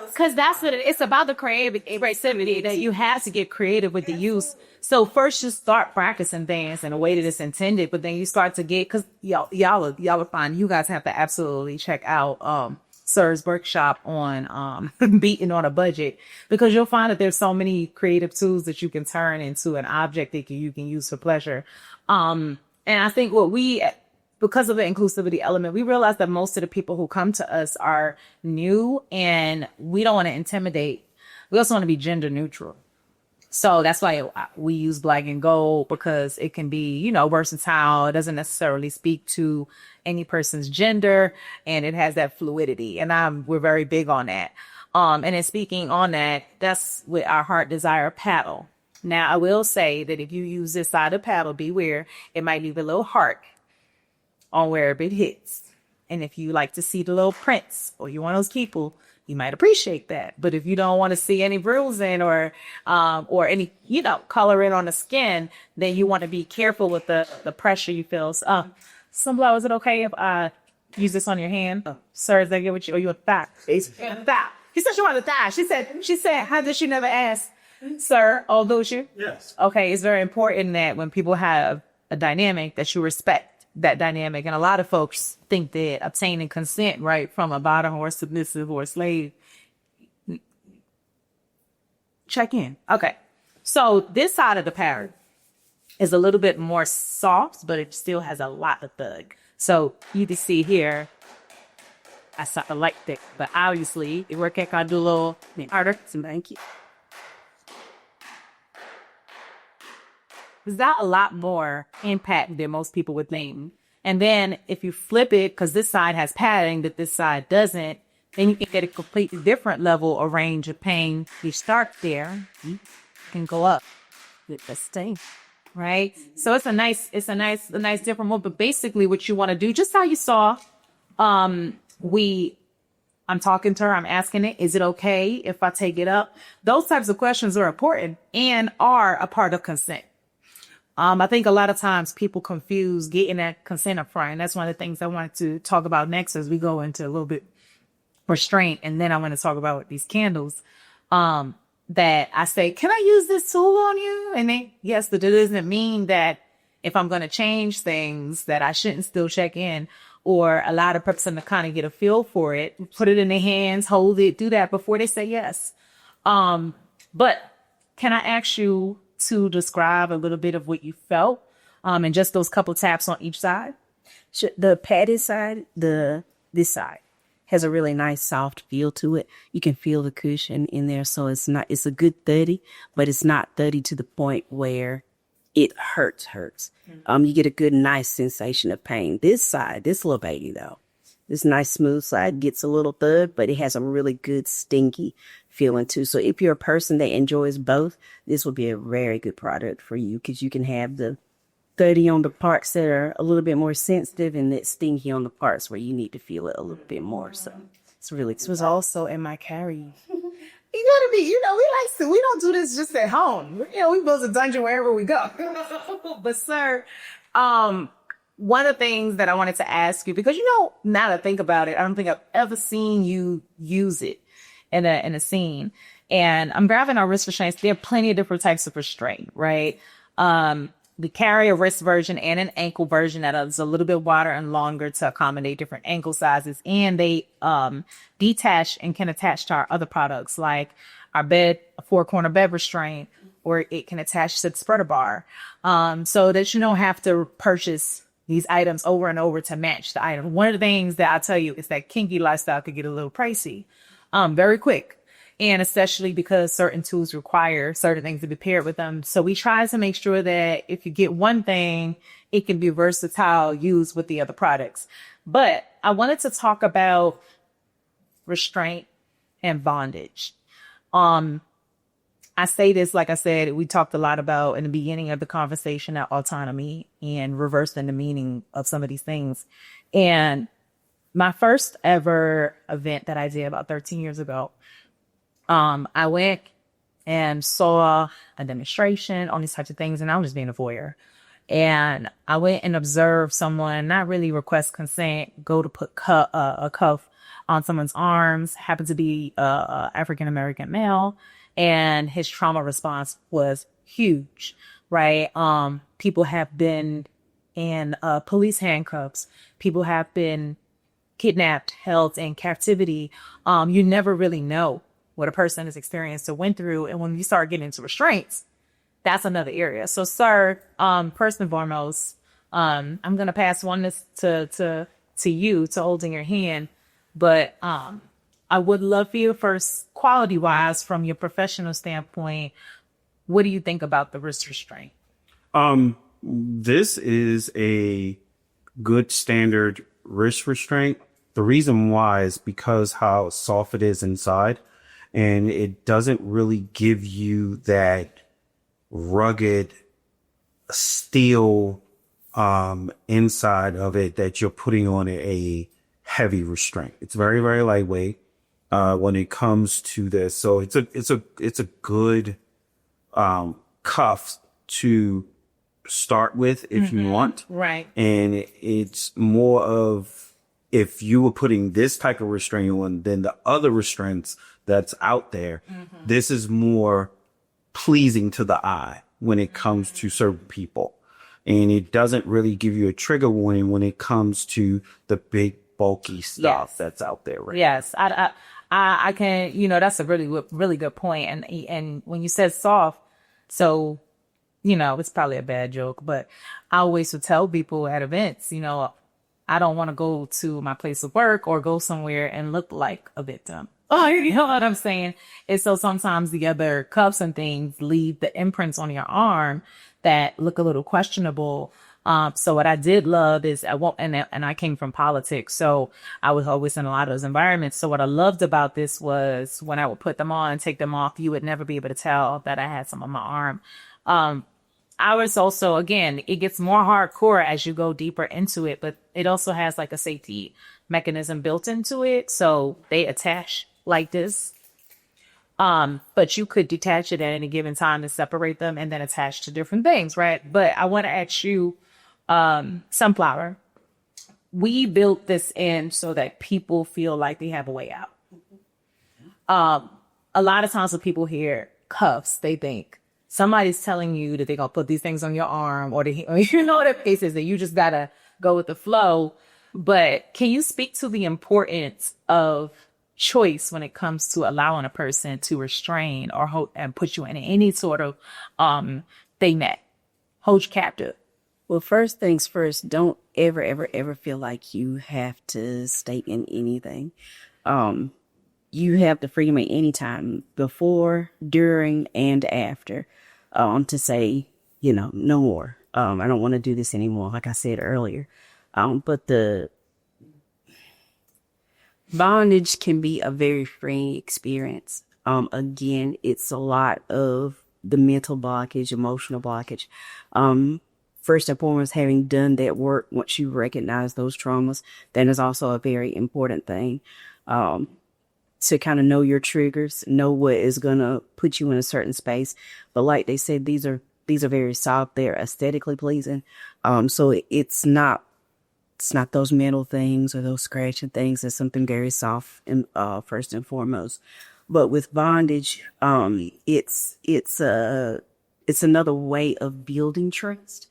Because that's what it's about, the creativity that you have to get creative with the use. So first you start practicing things in a way that it's intended, but then you start to get, because y'all are fine. You guys have to absolutely check out Sir's workshop on beating on a budget, because you'll find that there's so many creative tools that you can turn into an object that you can use for pleasure. And I think because of the inclusivity element, we realize that most of the people who come to us are new, and we don't want to intimidate. We also want to be gender neutral. So that's why we use black and gold, because it can be, versatile. It doesn't necessarily speak to any person's gender, and it has that fluidity. And we're very big on that. And in speaking on that, that's with our heart desire paddle. Now, I will say that if you use this side of paddle, beware, it might leave a little heart on wherever it hits. And if you like to see the little prints, or you're one of those people, you might appreciate that. But if you don't want to see any bruising or any, coloring on the skin, then you want to be careful with the pressure you feel. Sunflower, is it okay if I use this on your hand? Sir, is that good with you? Or you a thigh? Thigh. He said she wanted a thigh. She said, how did she never ask? Sir, although you? Yes. Okay, it's very important that when people have a dynamic, that you respect that dynamic. And a lot of folks think that obtaining consent, right, from a bottom or submissive or a slave. Check in. Okay. So this side of the pattern is a little bit more soft, but it still has a lot of thug. So you can see here, I sort of like that, but obviously it work out do a little harder. Thank you. There's got a lot more impact than most people would think. And then if you flip it, because this side has padding that this side doesn't, then you can get a completely different level or range of pain. You start there, you can go up with the sting, right? So it's a nice different one. But basically what you want to do, just how you saw, I'm talking to her, I'm asking it, is it okay if I take it up? Those types of questions are important and are a part of consent. I think a lot of times people confuse getting that consent up front. And that's one of the things I wanted to talk about next as we go into a little bit restraint. And then I want to talk about these candles, that I say, can I use this tool on you? And then, yes, but it doesn't mean that if I'm going to change things that I shouldn't still check in, or allow the person to kind of get a feel for it, put it in their hands, hold it, do that before they say yes. But can I ask you to describe a little bit of what you felt, and just those couple taps on each side? The padded side, this side has a really nice soft feel to it. You can feel the cushion in there, so it's a good thuddy, but it's not thuddy to the point where it hurts. You get a good, nice sensation of pain. This side, this little baby though, this nice smooth side gets a little thud, but it has a really good stinky feeling too. So if you're a person that enjoys both, this will be a very good product for you because you can have the thuddy on the parts that are a little bit more sensitive and that stinky on the parts where you need to feel it a little bit more. So it's really This was also in my carry. You gotta be, we don't do this just at home. We build a dungeon wherever we go. But sir, one of the things that I wanted to ask you, because now that I think about it, I don't think I've ever seen you use it in a scene. And I'm grabbing our wrist restraints. There are plenty of different types of restraint, right? We carry a wrist version and an ankle version that is a little bit wider and longer to accommodate different ankle sizes. And they detach and can attach to our other products like our bed, a 4-corner bed restraint, or it can attach to the spreader bar, so that you don't have to purchase these items over and over to match the item. One of the things that I tell you is that kinky lifestyle could get a little pricey very quick. And especially because certain tools require certain things to be paired with them. So we try to make sure that if you get one thing, it can be versatile, used with the other products. But I wanted to talk about restraint and bondage. I say this, like I said, we talked a lot about in the beginning of the conversation at autonomy and reversing the meaning of some of these things. And my first ever event that I did about 13 years ago, I went and saw a demonstration on these types of things, and I was just being a voyeur. And I went and observed someone not really request consent, go to put a cuff on someone's arms, happened to be a African-American male, and his trauma response was huge, right? People have been in police handcuffs. People have been kidnapped, held in captivity. You never really know what a person has experienced or went through. And when you start getting into restraints, that's another area. So, sir, first and foremost, I'm going to pass one to you, to holding your hand. But I would love for you first, quality wise, from your professional standpoint, what do you think about the wrist restraint? This is a good standard wrist restraint. The reason why is because how soft it is inside. And it doesn't really give you that rugged steel inside of it that you're putting on a heavy restraint. It's very, very lightweight when it comes to this. So it's a good cuff to start with if you want. Right. And it's more of, if you were putting this type of restraint on than the other restraints that's out there, this is more pleasing to the eye when it comes to certain people. And it doesn't really give you a trigger warning when it comes to the big, bulky stuff that's out there right Yes. I can, that's a really, really good point. And when you said soft, so, it's probably a bad joke, but I always would tell people at events, I don't want to go to my place of work or go somewhere and look like a victim. Oh, you know what I'm saying? And so sometimes the other cuffs and things leave the imprints on your arm that look a little questionable. So what I did love is and I came from politics, so I was always in a lot of those environments. So what I loved about this was when I would put them on and take them off, you would never be able to tell that I had some on my arm. I was also, again, it gets more hardcore as you go deeper into it, but it also has like a safety mechanism built into it. So they attach like this. But you could detach it at any given time to separate them and then attach to different things, right? But I want to ask you, Sunflower, we built this in so that people feel like they have a way out. A lot of times when people hear cuffs, they think somebody's telling you that they're going to put these things on your arm or the case is that you just got to go with the flow. But can you speak to the importance of choice when it comes to allowing a person to restrain or hold and put you in any sort of thing that holds you captive? Well, first things first, don't ever feel like you have to stay in anything. You have the freedom at any time, before, during, and after, to say, no more. I don't want to do this anymore, like I said earlier. But the bondage can be a very freeing experience. Again, it's a lot of the mental blockage, emotional blockage. First and foremost, having done that work, once you recognize those traumas, that is also a very important thing. To kind of know your triggers, know what is going to put you in a certain space. But like they said, these are very soft. They're aesthetically pleasing. So it's not those mental things or those scratching things. It's something very soft and first and foremost. But with bondage, it's another way of building trust.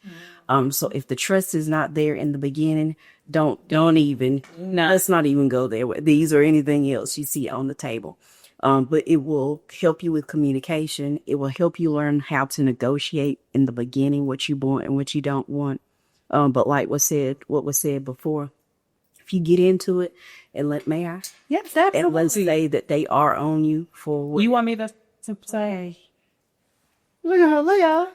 So if the trust is not there in the beginning, let's not even go there with these or anything else you see on the table. But it will help you with communication. It will help you learn how to negotiate in the beginning what you want and what you don't want. But like what was said before, if you get into it and may I? Yes, absolutely. And let's say that they are on you for what You want me to say, look at her, Leah.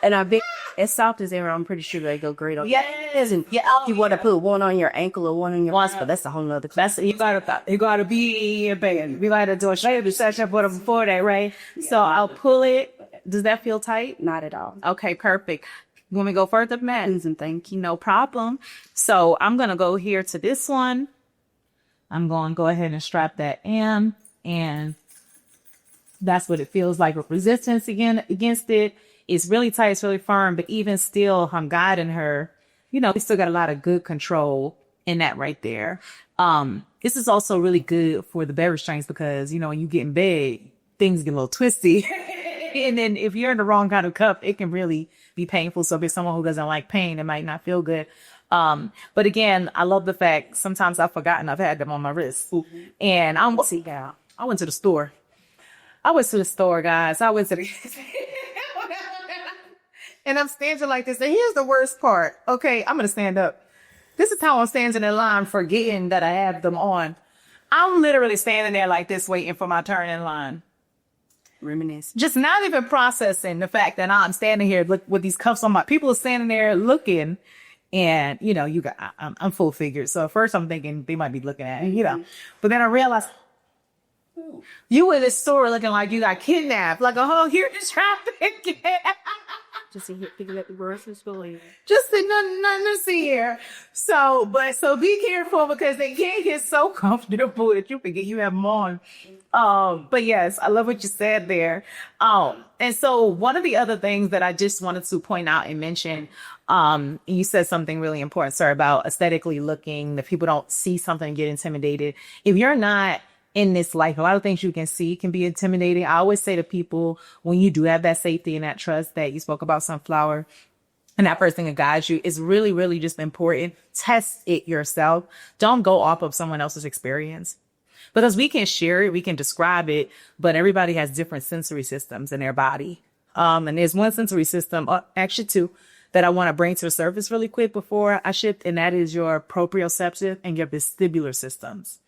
And I bet as soft as they are, I'm pretty sure they go great on. Yes. And you want to put one on your ankle or one on your wrist, but that's a whole nother. You gotta be a band. We gotta do a shape session for them before that, right? So I'll pull it. Does that feel tight? Not at all. Okay, perfect. You want me to go further, Matt? And thank you. No problem. So I'm gonna go here to this one. I'm going to go ahead and strap that in, and that's what it feels like with resistance against it. It's really tight, it's really firm, but even still, I'm guiding her. We still got a lot of good control in that right there. This is also really good for the beverage strings because, when you get in bed, things get a little twisty. And then if you're in the wrong kind of cup, it can really be painful. So if it's someone who doesn't like pain, it might not feel good. But again, I love the fact sometimes I've forgotten I've had them on my wrist. Mm-hmm. And I went to the store. Guys. I went to the and I'm standing like this. And here's the worst part. Okay, I'm going to stand up. This is how I'm standing in line, forgetting that I have them on. I'm literally standing there like this, waiting for my turn in line. Reminisce. Just not even processing the fact that I'm standing here with these cuffs on my. People are standing there looking, and I'm full figured. So at first I'm thinking they might be looking at me, but then I realized you in this store looking like you got kidnapped, like you're just trafficking. Just to pick up the grocery store. Just nothing to see here. So be careful because they can get so comfortable that you forget you have them on. But yes, I love what you said there. And so one of the other things that I just wanted to point out and mention, you said something really important, sir, about aesthetically looking, that people don't see something and get intimidated. If you're not in this life, a lot of things you can see can be intimidating. I always say to people, when you do have that safety and that trust that you spoke about, Sunflower, and that person that guides you, is really, really just important. Test it yourself. Don't go off of someone else's experience. Because we can share it, we can describe it, but everybody has different sensory systems in their body. And there's one sensory system, actually two, that I want to bring to the surface really quick before I shift, and that is your proprioceptive and your vestibular systems.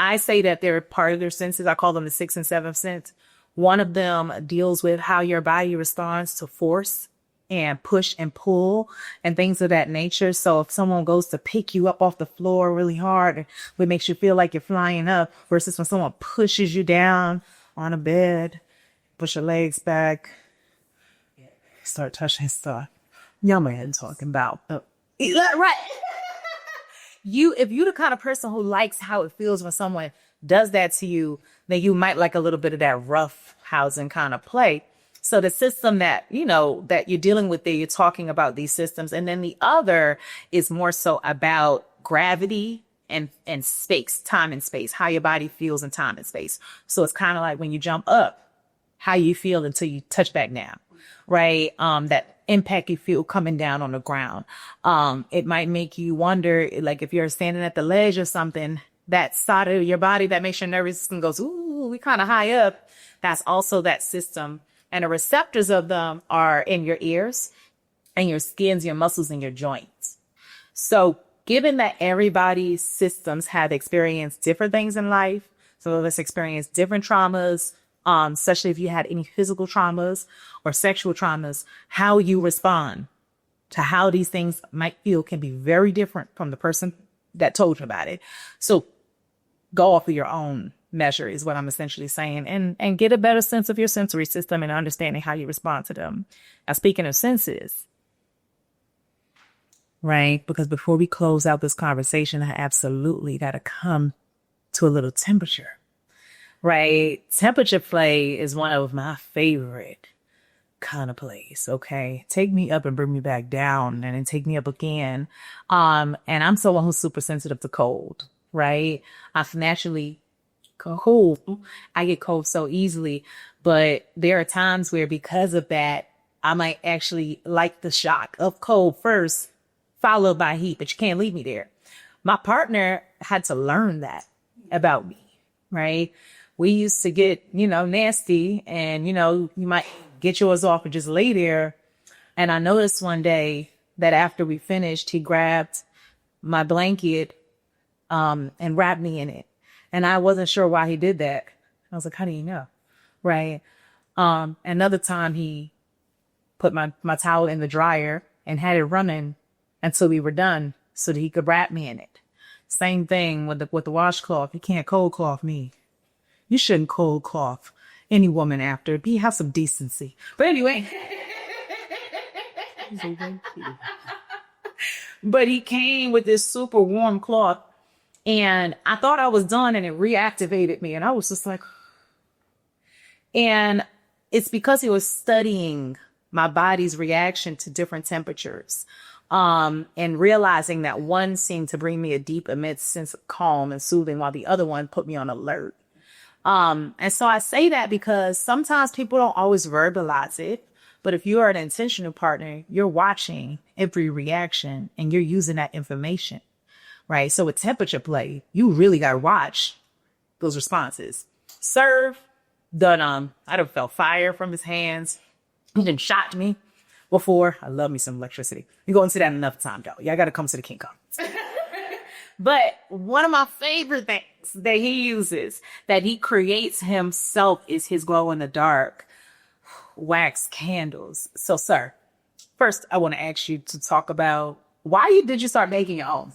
I say that they're part of their senses. I call them the sixth and seventh sense. One of them deals with how your body responds to force and push and pull and things of that nature. So if someone goes to pick you up off the floor really hard, it makes you feel like you're flying up, versus when someone pushes you down on a bed, push your legs back, start touching stuff. Y'all man talking about. Right. If you're the kind of person who likes how it feels when someone does that to you, then you might like a little bit of that rough housing kind of play. So the system that you're dealing with there, you're talking about these systems. And then the other is more so about gravity and space, time and space, how your body feels in time and space. So it's kind of like when you jump up, how you feel until you touch back down, right? That impact you feel coming down on the ground. It might make you wonder, like if you're standing at the ledge or something, that side of your body that makes your nervous system goes, ooh, we kind of high up. That's also that system. And the receptors of them are in your ears and your skins, your muscles, and your joints. So given that everybody's systems have experienced different things in life, so let's experience different traumas, especially if you had any physical traumas or sexual traumas, how you respond to how these things might feel can be very different from the person that told you about it. So go off of your own measure is what I'm essentially saying, and get a better sense of your sensory system and understanding how you respond to them. Now, speaking of senses, right? Because before we close out this conversation, I absolutely got to come to a little temperature, right? Temperature play is one of my favorite kind of plays. Okay. Take me up and bring me back down and then take me up again. And I'm someone who's super sensitive to cold, right? I've naturally cold. I get cold so easily, but there are times where because of that, I might actually like the shock of cold first, followed by heat, but you can't leave me there. My partner had to learn that about me, right? We used to get, nasty and, you might get yours off and just lay there. And I noticed one day that after we finished, he grabbed my blanket, and wrapped me in it. And I wasn't sure why he did that. I was like, how do you know? Right. Another time he put my towel in the dryer and had it running until we were done so that he could wrap me in it. Same thing with the washcloth. You can't cold cloth me. You shouldn't cold cloth any woman after. Have some decency. But anyway. But he came with this super warm cloth and I thought I was done and it reactivated me. And I was just like, and it's because he was studying my body's reaction to different temperatures. And realizing that one seemed to bring me a deep, immense sense of calm and soothing while the other one put me on alert. And so I say that because sometimes people don't always verbalize it, but if you are an intentional partner, you're watching every reaction and you're using that information, right? So with temperature play, you really got to watch those responses. Serve, done. I done felt fire from his hands. He done shot me before. I love me some electricity. You go into that another time, though. Y'all got to come to the Kink Conference. But one of my favorite things that he uses, that he creates himself, is his glow in the dark wax candles. So, sir, first, I want to ask you to talk about why did you start making your own?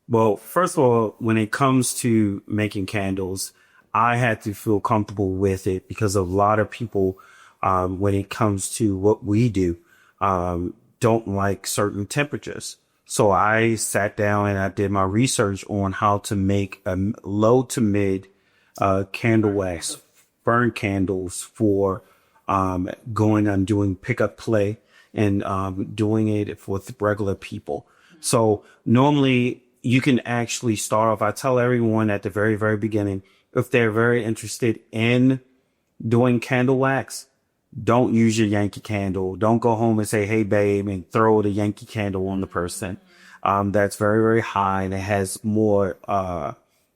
Well, first of all, when it comes to making candles, I had to feel comfortable with it because a lot of people, when it comes to what we do, don't like certain temperatures. So I sat down and I did my research on how to make a low to mid candle wax, burn candles for going and doing pickup play and doing it for regular people. So normally you can actually start off. I tell everyone at the very, very beginning, if they're very interested in doing candle wax, don't use your Yankee candle. Don't go home and say, hey, babe, and throw the Yankee candle on the person. That's very, very high and it has more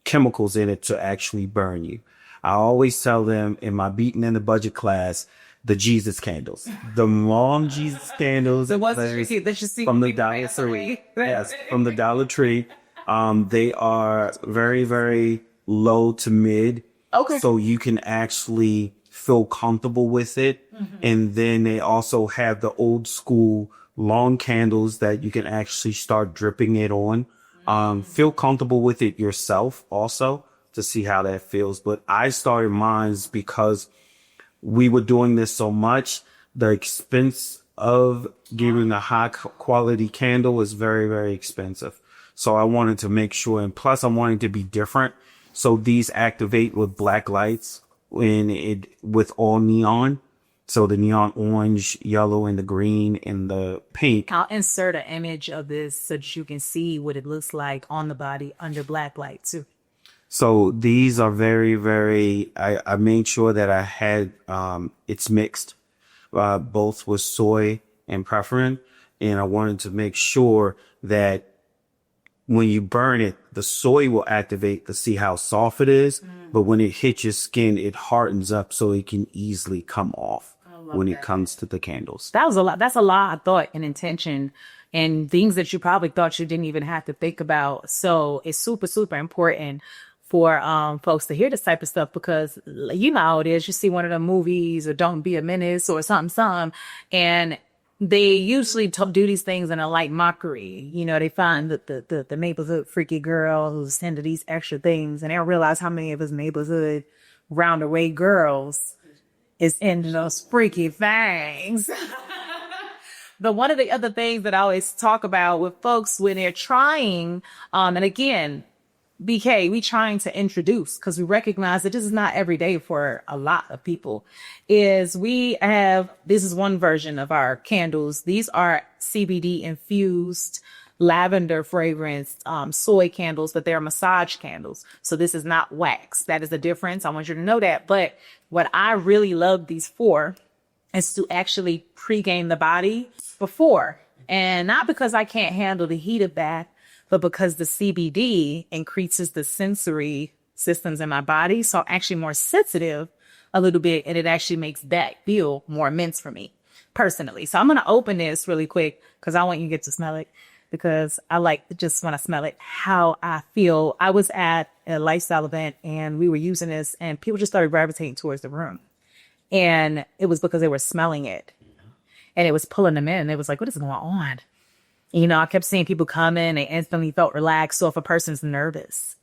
chemicals in it to actually burn you. I always tell them in my Beating in the Budget class, the Jesus candles, the long Jesus candles. So what did you see from the Dollar Tree? Yes, from the Dollar Tree. They are very, very low to mid. Okay. So you can actually feel comfortable with it. Mm-hmm. And then they also have the old school long candles that you can actually start dripping it on. Feel comfortable with it yourself also to see how that feels. But I started mine because we were doing this so much. The expense of getting a high quality candle is very, very expensive. So I wanted to make sure, and plus I wanted to be different. So these activate with black lights with all neon. So the neon orange, yellow, and the green and the pink. I'll insert an image of this so that you can see what it looks like on the body under black light too. So these are very, very, I made sure that I had, it's mixed, both with soy and preference. And I wanted to make sure that when you burn it, the soy will activate to see how soft it is. But when it hits your skin, it hardens up so it can easily come off when it comes to the candles. That was a lot. That's a lot of thought and intention and things that you probably thought you didn't even have to think about. So it's super, super important for folks to hear this type of stuff, because you know how it is. You see one of the movies or Don't Be a Menace or something, and they usually do these things in a light mockery. You know, they find that the neighborhood freaky girl who's into these extra things, and they don't realize how many of his neighborhood roundaway girls is into those freaky things. But one of the other things that I always talk about with folks when they're trying, and again, BK, we trying to introduce, because we recognize that this is not every day for a lot of people, is this is one version of our candles. These are CBD infused lavender fragrance, soy candles, but they're massage candles. So this is not wax. That is the difference. I want you to know that. But what I really love these for is to actually pregame the body before. And not because I can't handle the heat of that, but because the CBD increases the sensory systems in my body. So I'm actually more sensitive a little bit, and it actually makes that feel more immense for me personally. So I'm going to open this really quick because I want you to get to smell it, because I just want to smell it, how I feel. I was at a lifestyle event and we were using this, and people just started gravitating towards the room. And it was because they were smelling it and it was pulling them in. It was like, what is going on? You know, I kept seeing people come in, they instantly felt relaxed. So if a person's nervous,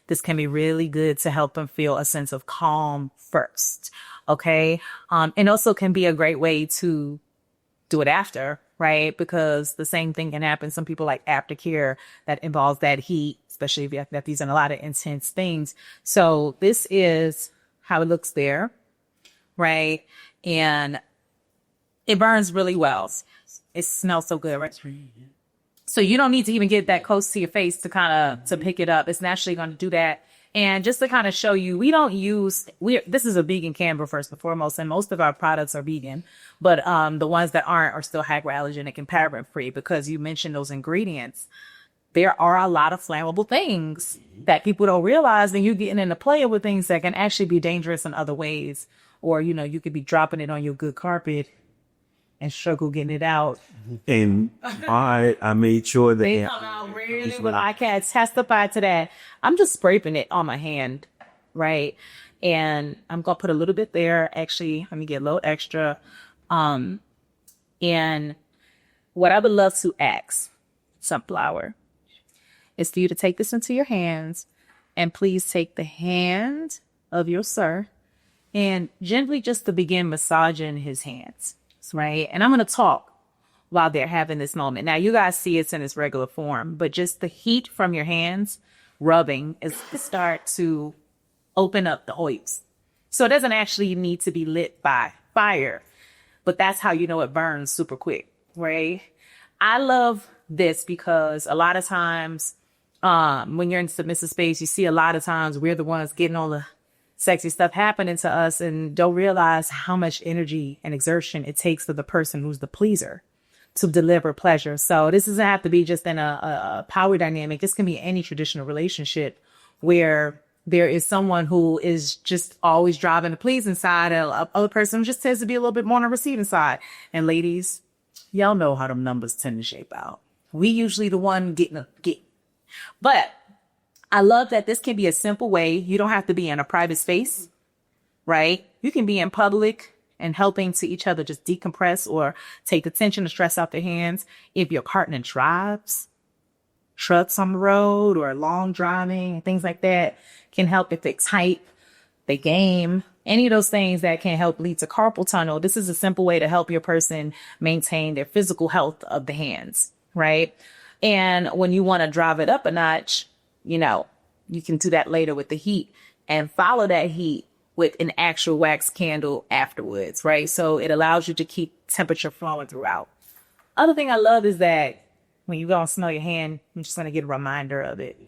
this can be really good to help them feel a sense of calm first. Okay. And also can be a great way to do it after, right? Because the same thing can happen. Some people like aftercare that involves that heat, especially if you have these in a lot of intense things. So this is how it looks there, right? And it burns really well. It smells so good, right? So you don't need to even get that close to your face to pick it up. It's naturally going to do that. And just to kind of show you, this is a vegan candle first and foremost, and most of our products are vegan, but the ones that aren't are still hypoallergenic and paraben free, because you mentioned those ingredients. There are a lot of flammable things that people don't realize, and you're getting into play with things that can actually be dangerous in other ways. Or, you know, you could be dropping it on your good carpet and struggle getting it out. And I made sure that they come out really well. I can testify to that. I'm just scraping it on my hand, right? And I'm gonna put a little bit there. Actually, let me get a little extra. And what I would love to ask Sunflower is for you to take this into your hands, and please take the hand of your sir and gently just to begin massaging his hands. Right. And I'm going to talk while they're having this moment. Now, you guys see it's in its regular form, but just the heat from your hands rubbing is to start to open up the oils. So it doesn't actually need to be lit by fire, but that's how you know it burns super quick. Right. I love this because a lot of times when you're in submissive space, you see a lot of times we're the ones getting all the sexy stuff happening to us and don't realize how much energy and exertion it takes for the person who's the pleaser to deliver pleasure. So this doesn't have to be just in a power dynamic. This can be any traditional relationship where there is someone who is just always driving the pleasing side, and other person just tends to be a little bit more on the receiving side. And ladies, y'all know how them numbers tend to shape out. We usually the one getting. But I love that this can be a simple way. You don't have to be in a private space, right? You can be in public and helping to each other just decompress or take the tension and stress out their hands. If your partner drives, trucks on the road or long driving and things like that, can help if they type, they game, any of those things that can help lead to carpal tunnel. This is a simple way to help your person maintain their physical health of the hands, right? And when you want to drive it up a notch, you know, you can do that later with the heat and follow that heat with an actual wax candle afterwards, right? So it allows you to keep temperature flowing throughout. Other thing I love is that when you go and smell your hand, I'm just going to get a reminder of it,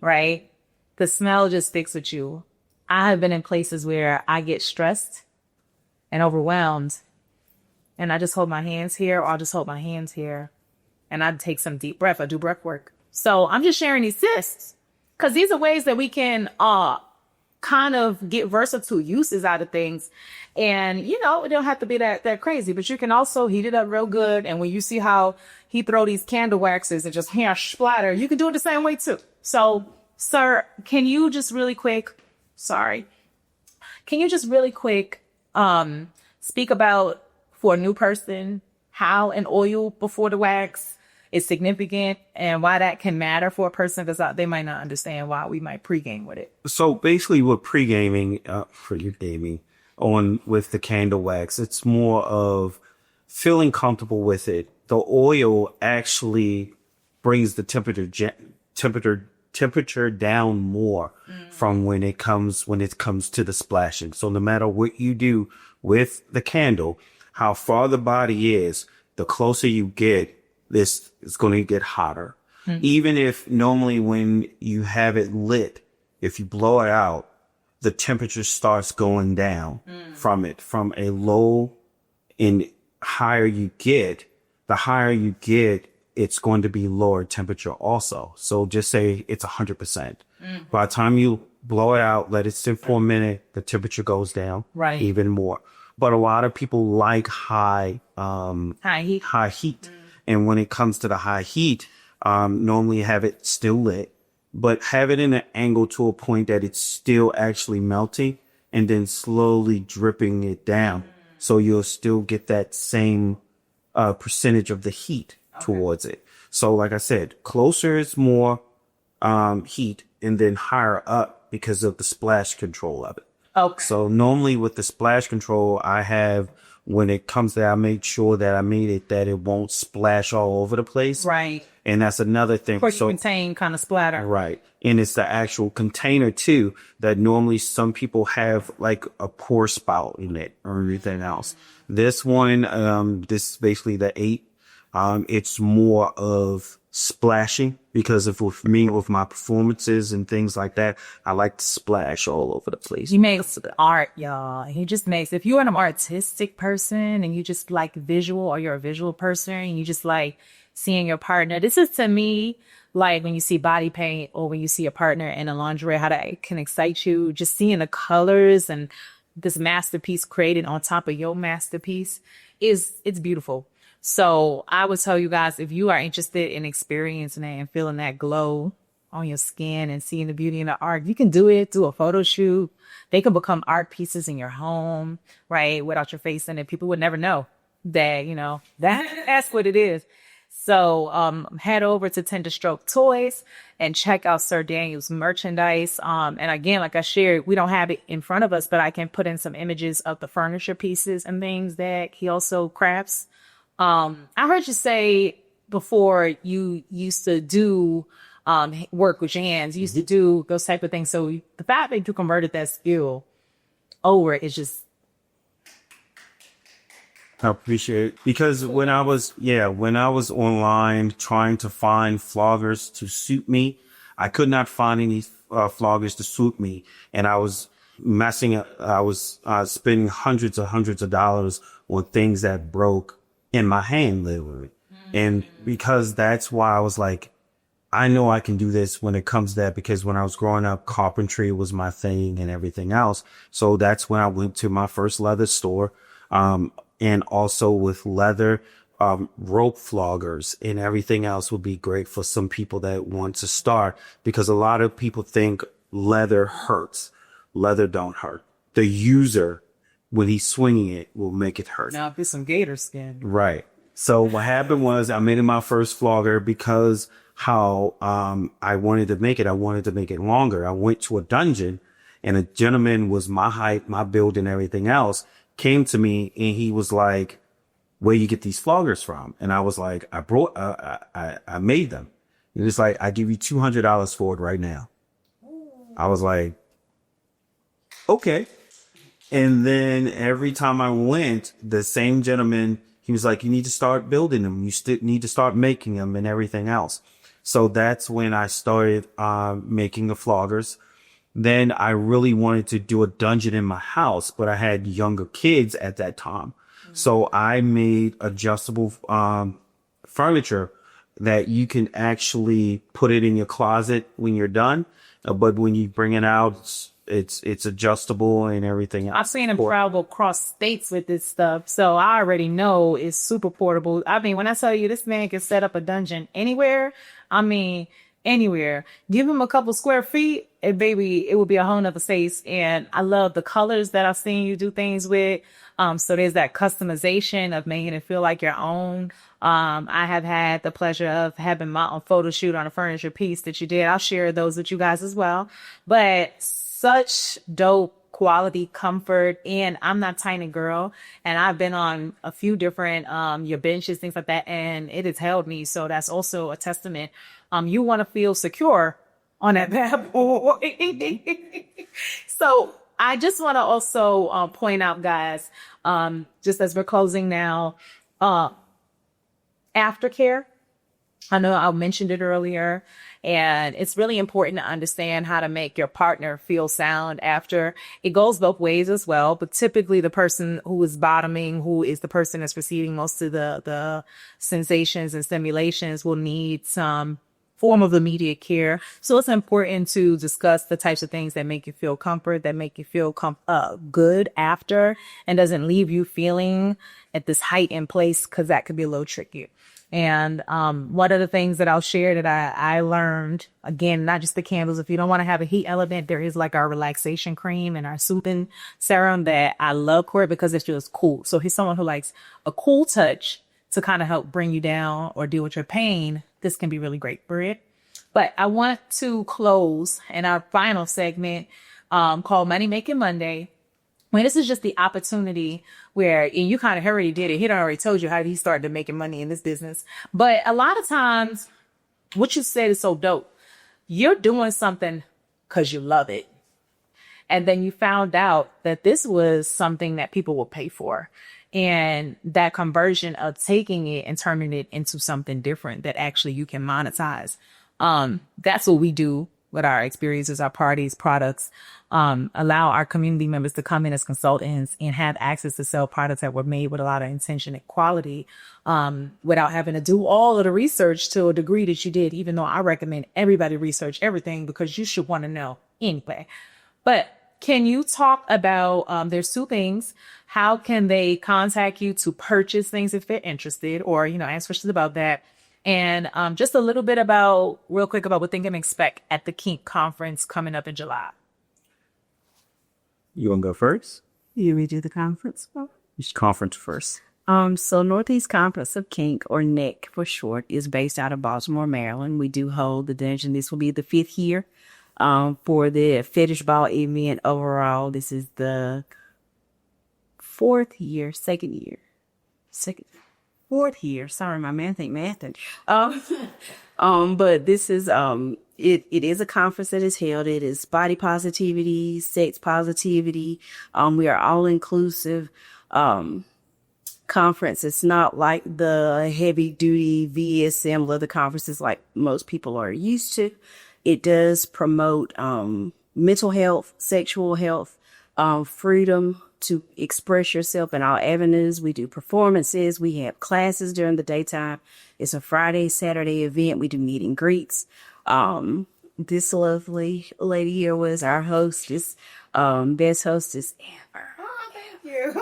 right? The smell just sticks with you. I have been in places where I get stressed and overwhelmed, and I just hold my hands here, or I'll just hold my hands here, and I take some deep breath. I do breath work. So I'm just sharing these tips because these are ways that we can kind of get versatile uses out of things. And, you know, it don't have to be that crazy, but you can also heat it up real good. And when you see how he throw these candle waxes and just hair splatter, you can do it the same way too. So Sir, can you just really quick, sorry, can you just really quick speak about, for a new person, how an oil before the wax is significant and why that can matter for a person, because they might not understand why we might pregame with it. So basically with pre-gaming, for your gaming on with the candle wax, it's more of feeling comfortable with it. The oil actually brings the temperature down more from when it comes to the splashing. So no matter what you do with the candle, how far the body is, the closer you get, this is going to get hotter. Even if normally when you have it lit, if you blow it out, the temperature starts going down from it, from a low, and higher you get, the higher you get, it's going to be lower temperature also. So just say it's 100%. By the time you blow it out, let it sit for a minute, the temperature goes down even more. But a lot of people like high heat. And when it comes to the high heat, normally have it still lit, but have it in an angle to a point that it's still actually melting and then slowly dripping it down. So you'll still get that same percentage of the heat towards it. So like I said, closer is more heat, and then higher up because of the splash control of it. Okay. So normally with the splash control, I have, when it comes to, I make sure that I made it that it won't splash all over the place. Right. And that's another thing. For you contain kind of splatter. Right. And it's the actual container too, that normally some people have like a pour spout in it or everything else. This one, this is basically the 8. It's more of splashing because of with me, with my performances and things like that, I like to splash all over the place. He makes art, y'all. He just makes, if you're an artistic person and you just like visual, or you're a visual person and you just like seeing your partner, this is to me like when you see body paint or when you see a partner in a lingerie, how that can excite you. Just seeing the colors and this masterpiece created on top of your masterpiece it's beautiful. So I would tell you guys, if you are interested in experiencing that and feeling that glow on your skin and seeing the beauty in the art, you can do it, do a photo shoot. They can become art pieces in your home, right? Without your face in it. People would never know that, you know, that's what it is. So head over to Tender Stroke Toys and check out Sir Daniel's merchandise. And again, like I shared, we don't have it in front of us, but I can put in some images of the furniture pieces and things that he also crafts. I heard you say before you used to do work with your hands, you used to do those type of things. So the fact that you converted that skill over is just. I appreciate it. Because when I was online trying to find floggers to suit me, I could not find any floggers to suit me. And I was messing up. I was spending hundreds of dollars on things that broke in my hand, literally. And because that's why I was like, I know I can do this when it comes to that, because when I was growing up, carpentry was my thing and everything else. So that's when I went to my first leather store. And also with leather, rope floggers and everything else would be great for some people that want to start, because a lot of people think leather hurts. Leather don't hurt. The user, when he's swinging it, will make it hurt. Now, if it's some gator skin. Right. So what happened was I made it my first flogger because how I wanted to make it longer. I went to a dungeon and a gentleman was my height, my build and everything else, came to me and he was like, where you get these floggers from? And I was like, I made them. And it's like, I give you $200 for it right now. I was like, okay. And then every time I went, the same gentleman, he was like, you need to start building them. You still need to start making them and everything else. So that's when I started making the floggers. Then I really wanted to do a dungeon in my house, but I had younger kids at that time. So I made adjustable furniture that you can actually put it in your closet when you're done. But when you bring it out, it's adjustable and everything else. I've seen him travel across states with this stuff, so I already know it's super portable. I mean, when I tell you this man can set up a dungeon anywhere, I mean, anywhere. Give them a couple square feet and baby, it would be a whole nother space. And I love the colors that I've seen you do things with. So there's that customization of making it feel like your own. I have had the pleasure of having my own photo shoot on a furniture piece that you did. I'll share those with you guys as well. But such dope quality comfort, and I'm not tiny girl, and I've been on a few different your benches, things like that, and it has held me. So that's also a testament. You want to feel secure on that bad boy. So I just want to also point out, guys, just as we're closing now, aftercare. I know I mentioned it earlier, and it's really important to understand how to make your partner feel sound after. It goes both ways as well, but typically the person who is bottoming, who is the person that's receiving most of the sensations and stimulations, will need some form of immediate care. So it's important to discuss the types of things that make you feel comfort, that make you feel good after, and doesn't leave you feeling at this heightened place, because that could be a little tricky. And one of the things that I'll share that I learned, again, not just the candles. If you don't want to have a heat element, there is like our relaxation cream and our soothing serum that I love for it because it feels cool. So he's someone who likes a cool touch to kind of help bring you down or deal with your pain. This can be really great for it. But I want to close in our final segment called Money Making Monday. When this is just the opportunity where, and you kind of already did it. He done already told you how he started making money in this business. But a lot of times what you said is so dope. You're doing something because you love it. And then you found out that this was something that people will pay for. And that conversion of taking it and turning it into something different that actually you can monetize. That's what we do with our experiences, our parties, products, allow our community members to come in as consultants and have access to sell products that were made with a lot of intention and quality, without having to do all of the research to a degree that you did, even though I recommend everybody research everything because you should want to know anyway. But can you talk about, there's two things. How can they contact you to purchase things if they're interested, or, ask questions about that? And just a little bit real quick about what they can expect at the Kink conference coming up in July. You want to go first? You redo the conference? Which conference first? So Northeast Conference of Kink, or NEC for short, is based out of Baltimore, Maryland. We do hold the dungeon. This will be the 5th year for the Fetish Ball event overall. This is the 4th year. Sorry, my math ain't mathing. But this is it is a conference that is held. It is body positivity, sex positivity. We are all inclusive conference. It's not like the heavy duty VSM leather conferences like most people are used to. It does promote mental health, sexual health, freedom to express yourself in all avenues. We do performances. We have classes during the daytime. It's a Friday, Saturday event. We do meet and greets. This lovely lady here was our hostess, best hostess ever. Oh, thank you.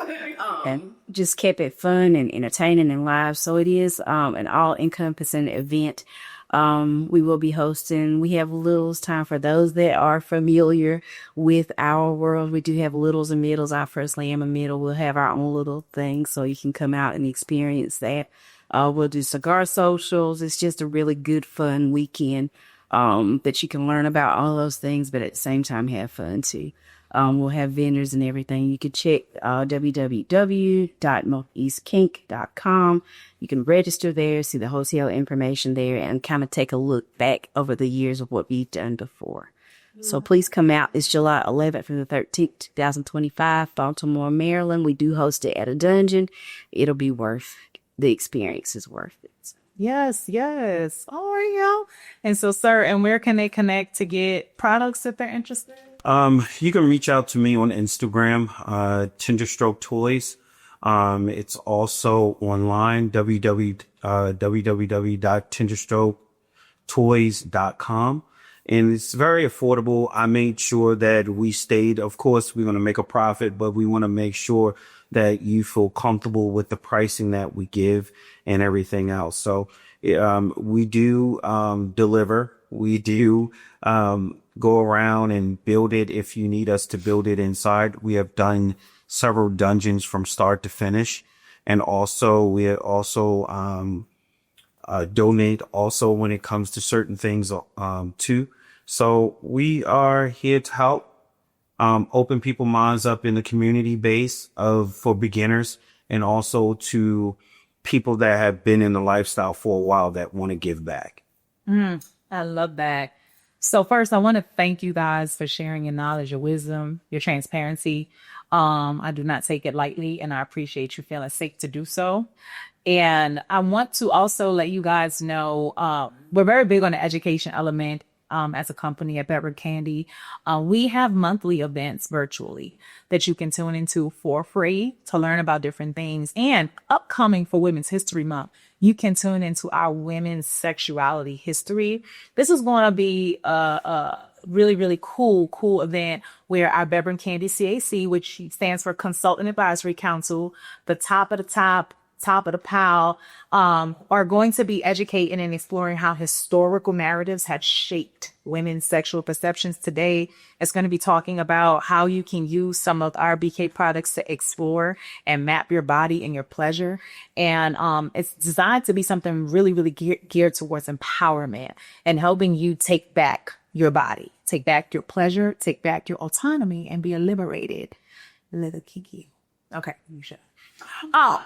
And just kept it fun and entertaining and live. So it is an all-encompassing event. We will be hosting. We have littles time for those that are familiar with our world. We do have littles and middles. I personally am a middle. We'll have our own little thing so you can come out and experience that. We'll do cigar socials. It's just a really good, fun weekend that you can learn about all those things, but at the same time have fun too. We'll have vendors and everything. You can check www.northeastkink.com. You can register there, see the hotel information there, and kind of take a look back over the years of what we've done before. So please come out. It's July 11th through the 13th, 2025, Baltimore, Maryland. We do host it at a dungeon. It'll be the experience is worth it. Yes. Oh, yeah. And so, sir, and where can they connect to get products if they're interested? You can reach out to me on Instagram, Tenderstroke Toys. It's also online, www.tenderstroketoys.com. And it's very affordable. I made sure that we stayed, of course, we're going to make a profit, but we want to make sure that you feel comfortable with the pricing that we give and everything else. So, we do, deliver We do go around and build it if you need us to build it inside. We have done several dungeons from start to finish. And also we also donate also when it comes to certain things too. So we are here to help open people's minds up in the community base for beginners, and also to people that have been in the lifestyle for a while that want to give back. I love that. So first, I want to thank you guys for sharing your knowledge, your wisdom, your transparency. I do not take it lightly, and I appreciate you feeling safe to do so. And I want to also let you guys know, we're very big on the education element. As a company at Bedrock Candy, we have monthly events virtually that you can tune into for free to learn about different things. And upcoming for Women's History Month, you can tune into our women's sexuality history. This is going to be a really, really cool event where our Bedrock Candy CAC, which stands for Consultant Advisory Council, the top of the pile, are going to be educating and exploring how historical narratives had shaped women's sexual perceptions today. It's going to be talking about how you can use some of our BK products to explore and map your body and your pleasure. And it's designed to be something really, really geared towards empowerment and helping you take back your body, take back your pleasure, take back your autonomy, and be a liberated little kiki. Okay, you should. Oh,